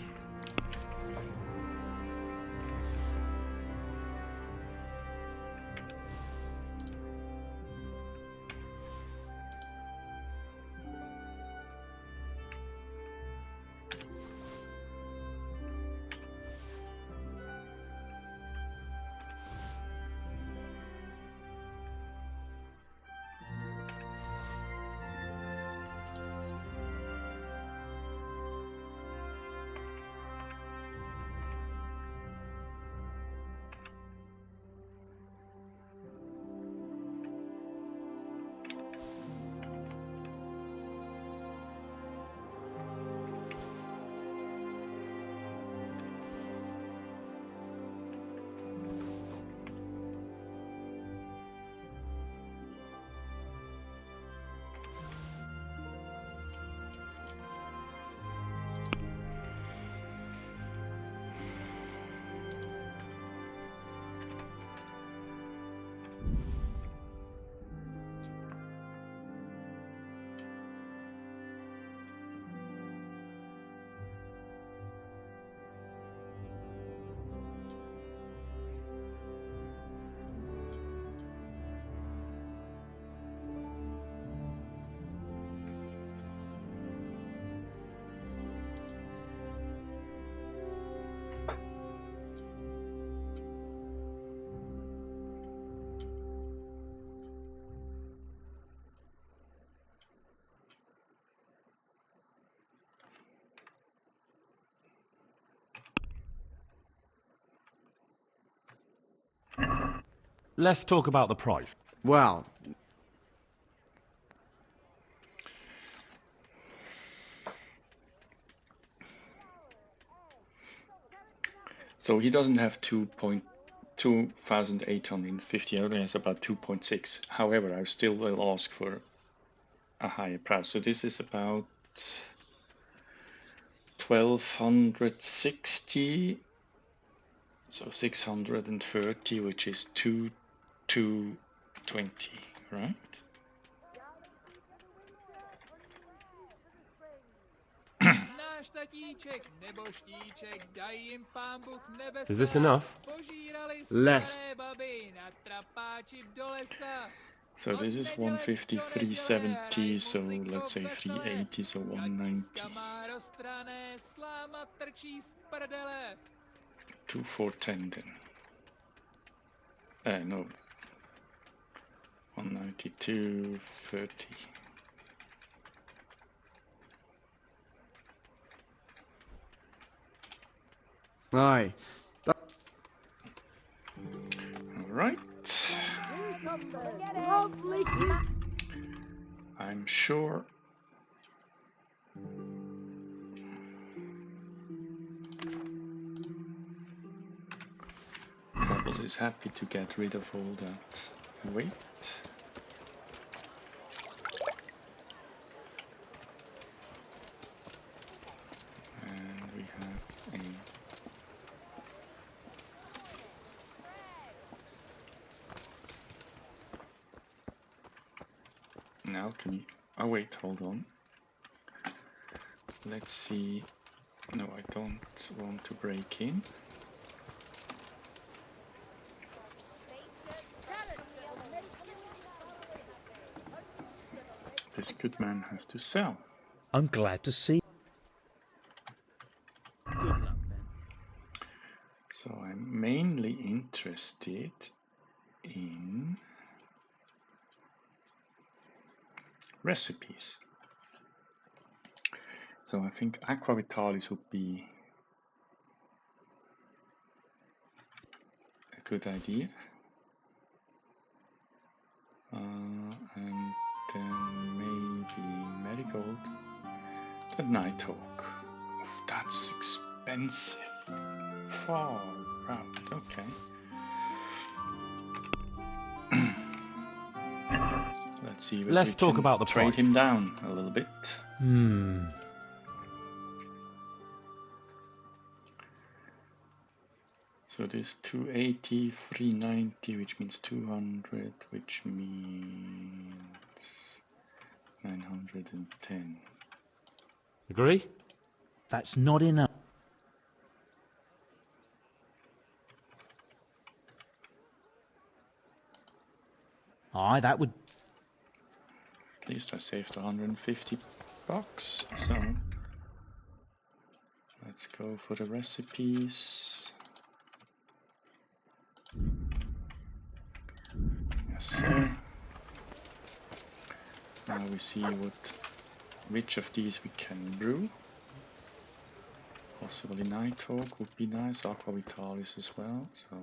Let's talk about the price.
Well,
So he doesn't have 2,850, he only has about 2.6. However, I still will ask for a higher price. So this is about 1,260. So 630, which is 2,220, right?
Is this enough?
less.
So this is 150, 370, so let's say 380, so 190. 2,410 then. No. 192, 30.
Aye.
Alright. I'm sure Pebbles is happy to get rid of all that weight. And we have a now can you oh wait, hold on. Let's see. No, I don't want to break in. This good man has to sell.
I'm glad to see.
So I may mainly interested in recipes. So I think Aqua Vitalis would be a good idea. And then maybe Marigold and Nighthawk. That's expensive. Far out, okay. Let's see.
Let's talk about the
trade
price.
him down a little bit. So this 280, 390, which means 200, which means 910.
Agree?
That's not enough. Aye, that would...
At least I saved 150 bucks, so let's go for the recipes. Yes, sir. Now we see which of these we can brew. Possibly Nighthawk would be nice, Aqua Vitalis as well, so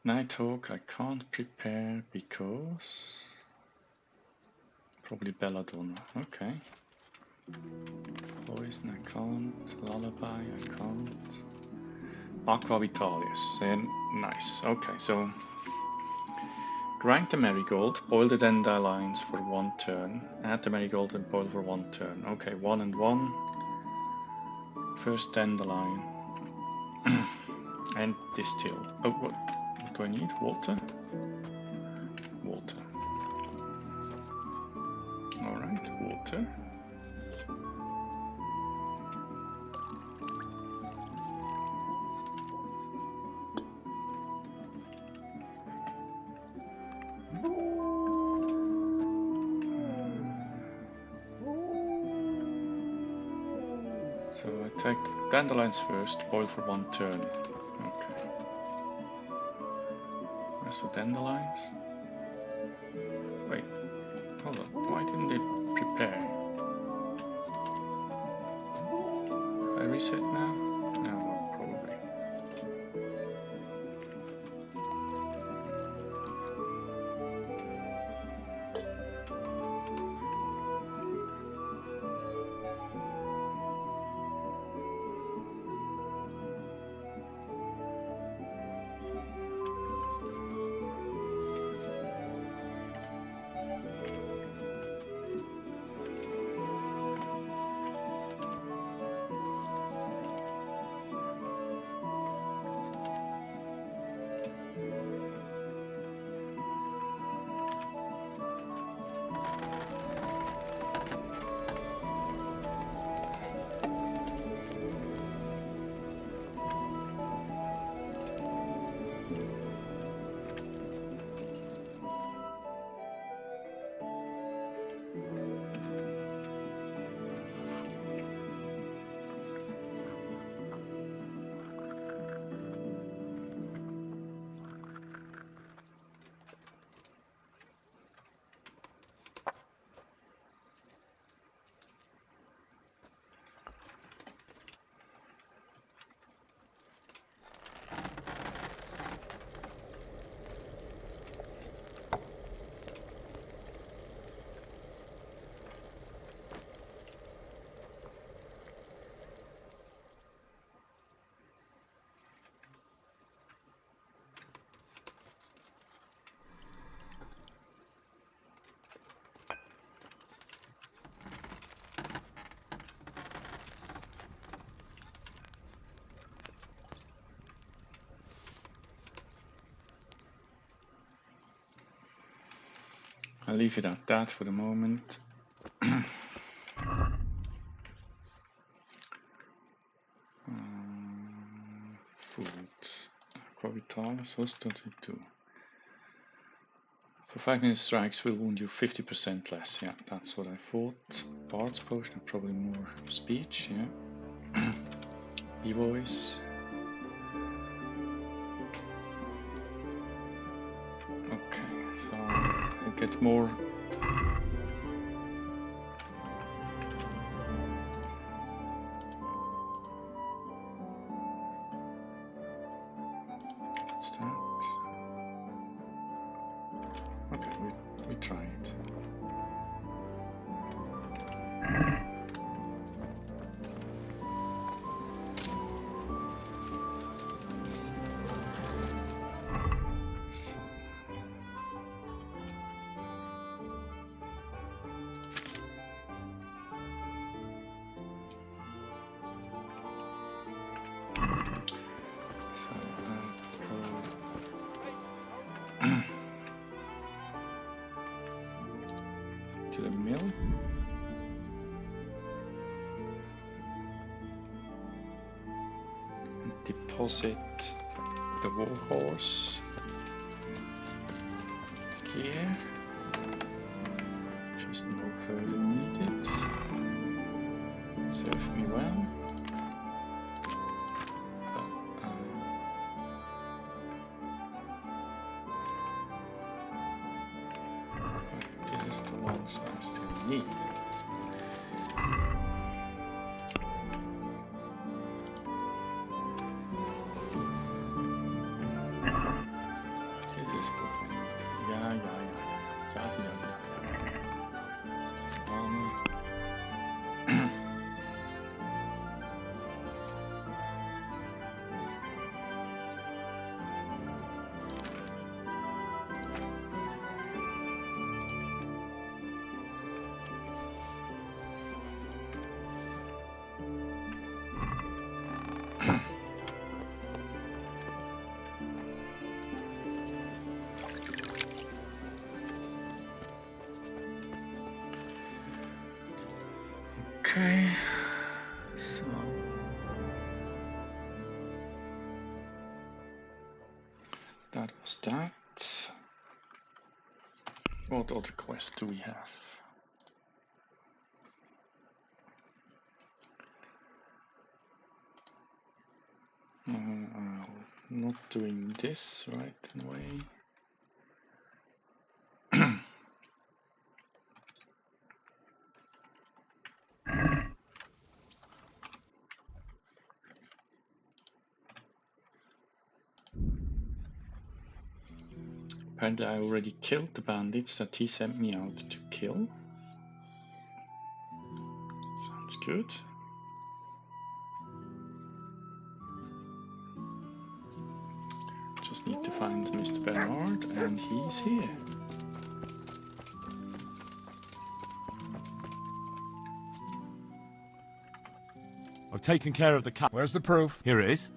Nighthawk I can't prepare because probably Belladonna, okay. Poison I can't, Lullaby I can't. Aqua Vitalis, nice, okay, so grind the Marigold, boil the dandelions for 1 turn, add the Marigold and boil for 1 turn. Okay, 1 and 1. First dandelion. And distill. Oh, what do I need? Water? Water. Alright, water. So I take dandelions first, boil for 1 turn. Okay. Where's the dandelions? Wait, hold on. Why didn't they prepare? If I reset now? No, well, probably. I'll leave it at that for the moment. Food. Aqua Vitalis, what does it do? For 5 minute strikes will wound you 50% less. Yeah, that's what I thought. Bard's potion, probably more speech, yeah. E-voice. Okay, so I get more. What's that? Okay, we try it. To the mill. And deposit the warhorse here. Just no further needed. Serve me well. This is the ones I still need. This is good. Yeah. Okay, so that was that. What other quests do we have? Not doing this right away. Apparently I already killed the bandits that he sent me out to kill. Sounds good. Just need to find Mr. Bernard, and he's here.
I've taken care of the cat.
Where's the proof?
Here it is.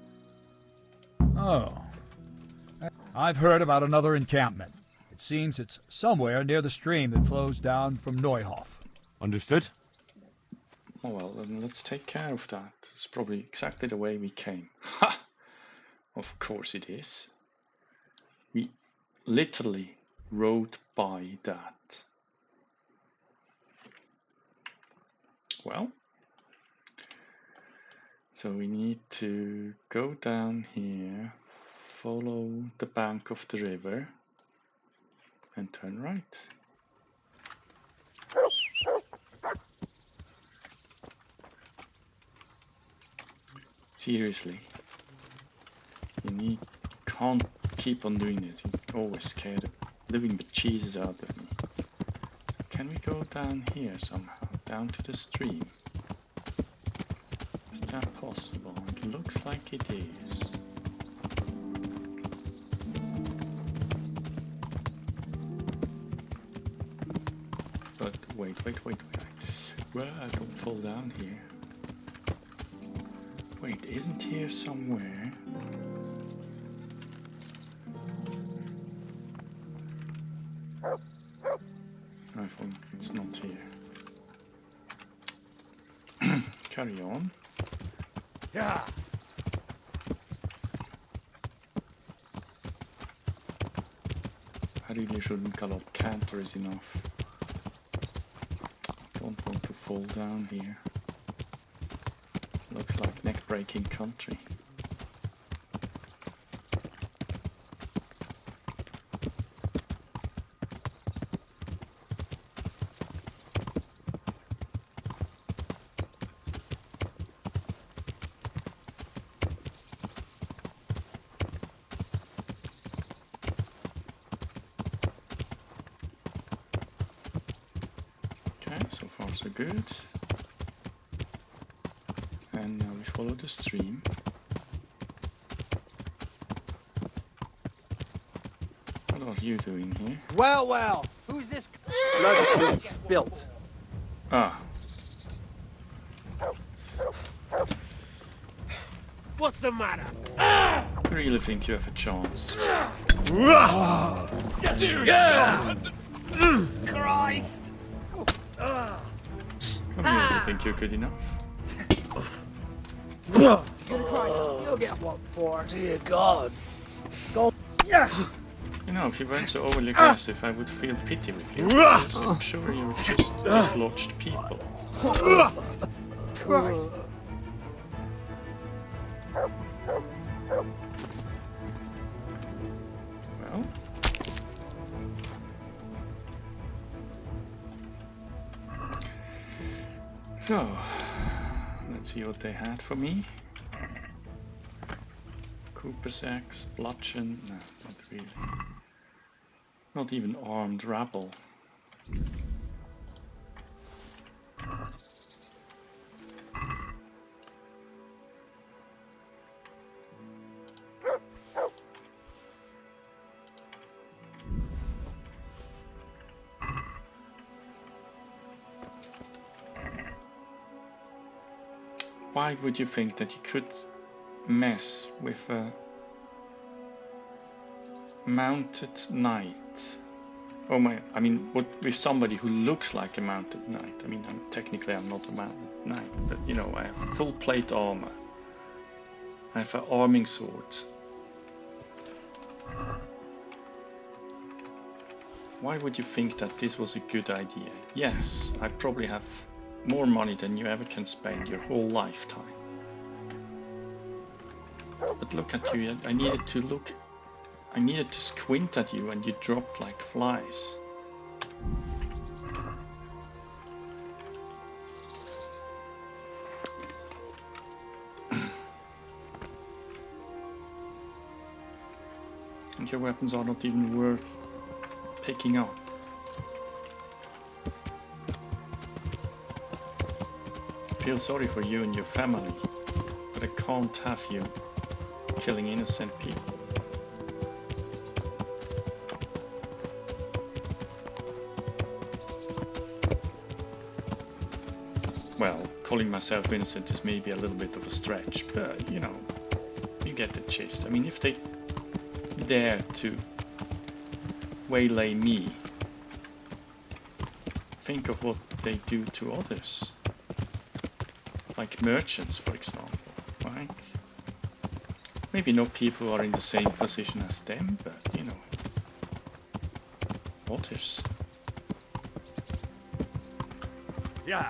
Oh. I've heard about another encampment. It seems it's somewhere near the stream that flows down from Neuhof.
Understood.
Oh well, then let's take care of that. It's probably exactly the way we came. Ha! Of course it is. We literally rode by that. Well, so we need to go down here, follow the bank of the river, and turn right. Seriously, you can't keep on doing this. You always scare the living bejesus out of me. So can we go down here somehow, down to the stream? Is that possible? It looks like it is. But wait. Well, I don't fall down here. Wait, isn't here somewhere? I think it's not here. Carry on.
Yeah.
I really shouldn't gallop. Canter is enough. Don't want to fall down here. Looks like neck-breaking country. So far so good. And now we follow the stream. What are you doing here?
Well, who's this?
Blood being spilt.
Ah.
What's the matter?
I really think you have a chance.
Christ!
Come here, you think you're good enough?
You'll get one for.
Dear God.
You know, if you weren't so overly aggressive, I would feel pity with you. Because I'm sure you're just dislodged people.
Christ.
Well. So, let's see what they had for me. Cooper's axe, bludgeon, no, not really. Not even armed rabble. Why would you think that you could mess with a mounted knight? Oh my, I mean, with somebody who looks like a mounted knight. I mean, technically I'm not a mounted knight, but you know, I have full plate armor. I have an arming sword. Why would you think that this was a good idea? Yes, I probably have more money than you ever can spend your whole lifetime. But look at you, I needed to squint at you and you dropped like flies. And your weapons are not even worth picking up. I feel sorry for you and your family, but I can't have you killing innocent people. Well, calling myself innocent is maybe a little bit of a stretch, but you know, you get the gist. I mean, if they dare to waylay me, think of what they do to others. Like merchants, for example, right? Maybe not people who are in the same position as them, but you know, others.
Yeah.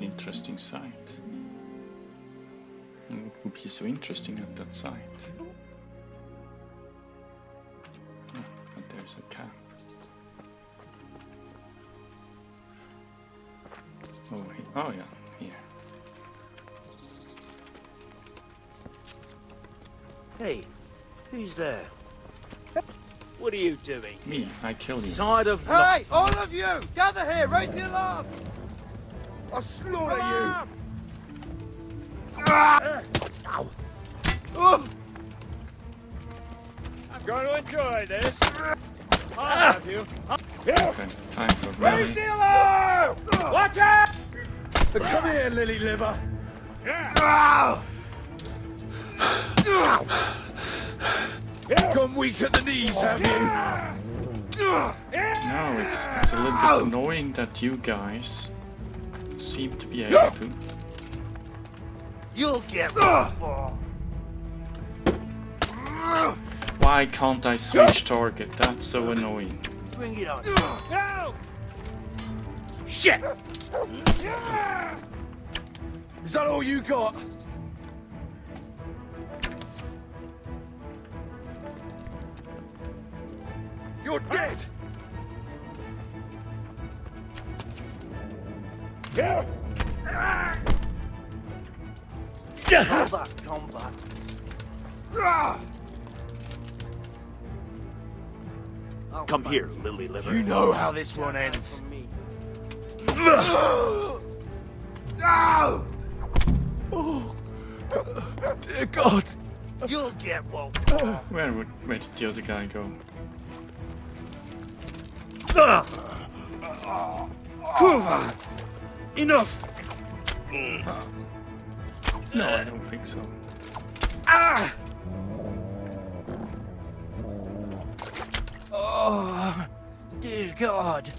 Interesting sight. And what would be so interesting at that site? Oh, but there's a camp. Oh yeah, here.
Hey, who's there?
What are you doing?
Me, I killed you.
Tired of...
Hey, all of you! Gather here! Raise the alarm! I'll slaughter you!
I'm going to enjoy this. I'll have you.
Okay, time for melee.
Raise the alarm! Watch out!
Come here, lily liver. Gone weak at the knees, have you?
No, it's a little bit annoying that you guys seem to be able to.
You'll get
Why can't I switch target? That's so annoying.
Bring it on.
No! Shit!
Is that all you got? You're dead!
Combat, combat. Come here, lily liver.
You know how this one ends. Oh, dear God!
You'll get one.
Where did the other guy go?
Kurva! Enough!
No, I don't think so.
Ah! Oh, dear God!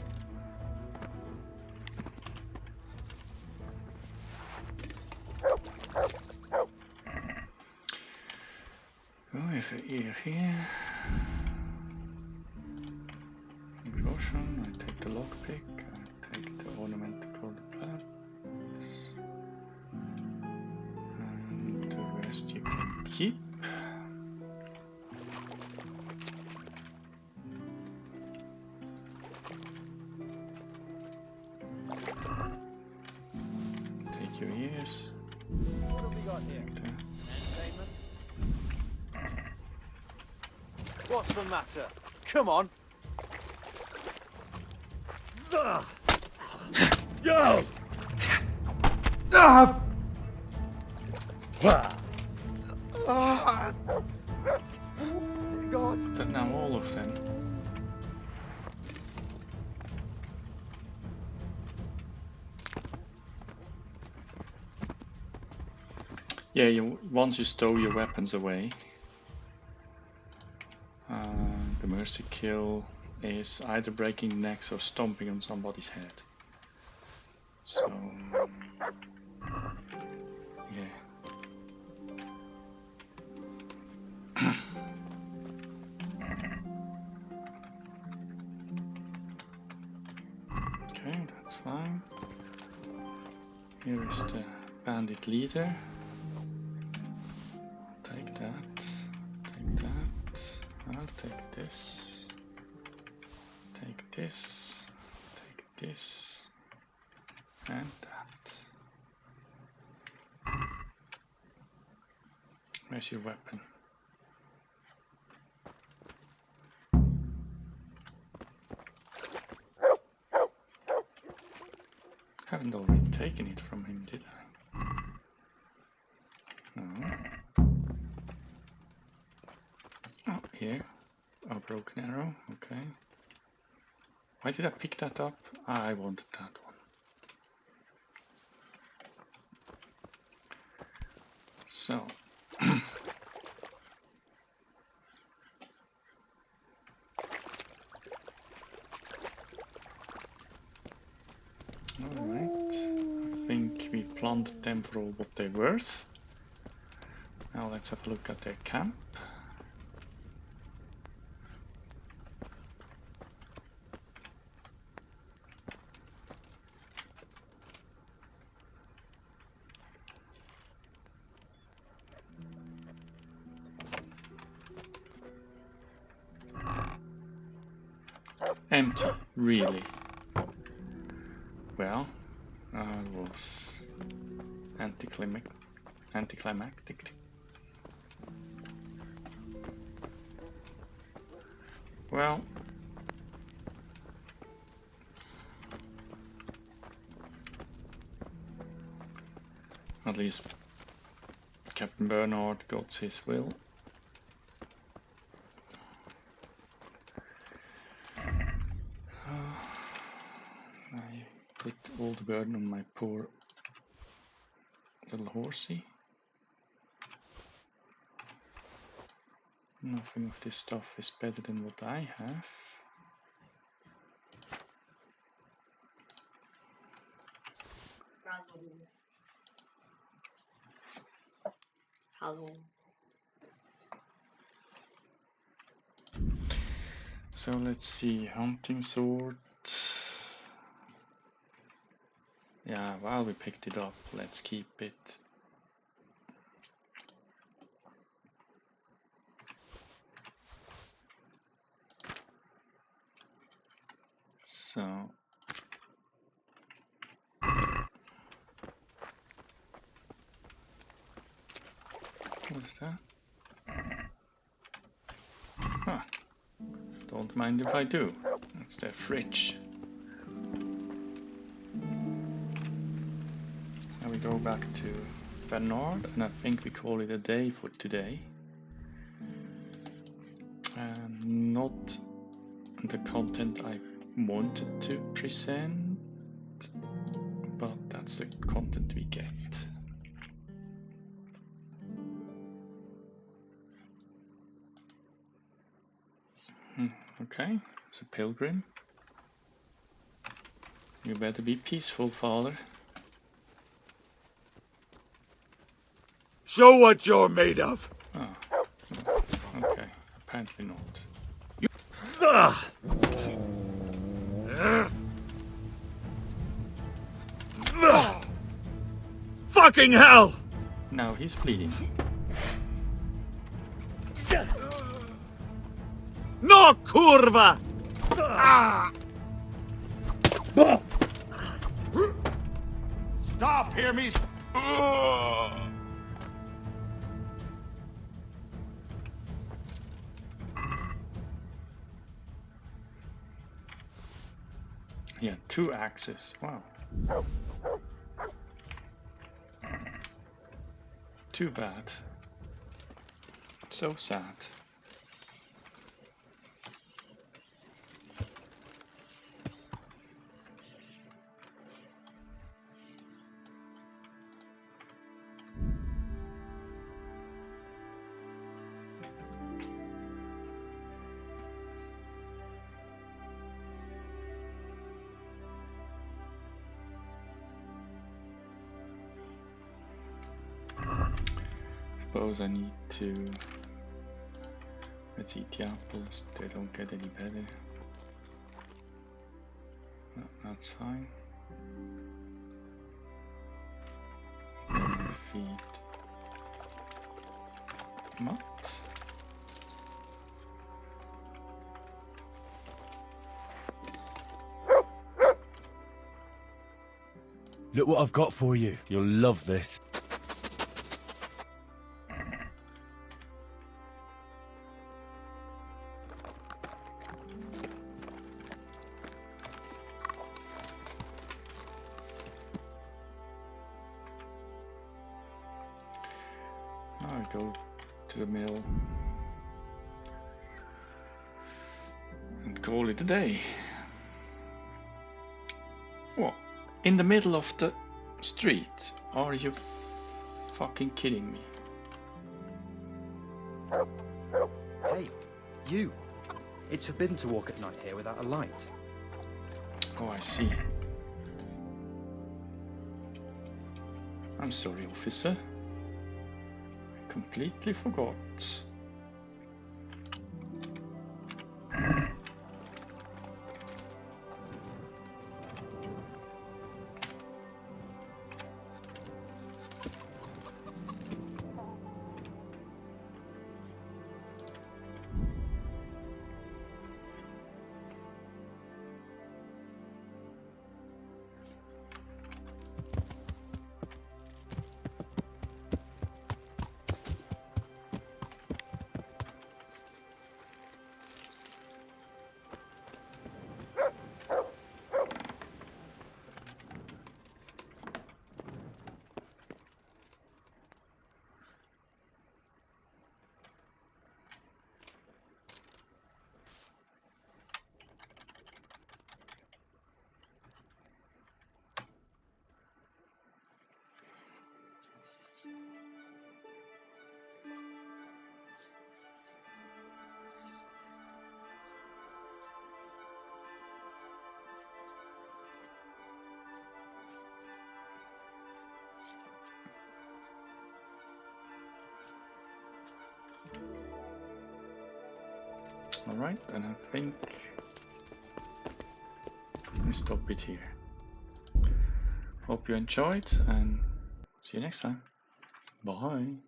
Oh, if you're here. Groschen, I take the lockpick, I take the ornamental plants, and the rest you can keep. Take your ears.
What have we got here? What's the matter? Come on.
Yo! God.
Is that now all of them? Yeah, once you stow your weapons away, the mercy kill is either breaking necks or stomping on somebody's head. So, yeah. Okay, that's fine. Here is the bandit leader. Take that, take that, I'll take this, take this, take this, and that. Where's your weapon? Haven't already taken it from him, did I? No. Oh, here. A broken arrow, okay. Why did I pick that up? I wanted that one. So. Alright. I think we planted them for all what they're worth. Now let's have a look at their camp. Empty, really. Well, it was anticlimactic. Well, at least Captain Bernard got his will. I put all the burden on my poor little horsey. Nothing of this stuff is better than what I have.
Hello.
So let's see, hunting sword. Yeah, while we picked it up, let's keep it. So what is that? Huh. Don't mind if I do. It's their fridge. Now we go back to Bernard, and I think we call it a day for today. And not the content I wanted to present, but that's the content we get. Okay, it's a pilgrim. You better be peaceful, father.
Show what you're made of.
Oh, okay, apparently not.
Fucking hell!
Now he's bleeding.
No, kurva! Stop, hear me?
Yeah, 2 axes. Wow. Too bad. So sad. Suppose I need to, let's eat the apples, they don't get any better. No, that's fine. Then I feed Mutt.
Look what I've got for you. You'll love this.
I go to the mill and call it a day. What? In the middle of the street? Are you fucking kidding me?
Hey, you! It's forbidden to walk at night here without a light.
Oh, I see. I'm sorry, officer. I completely forgot. Alright, and I think I stop it here. Hope you enjoyed and see you next time. Bye.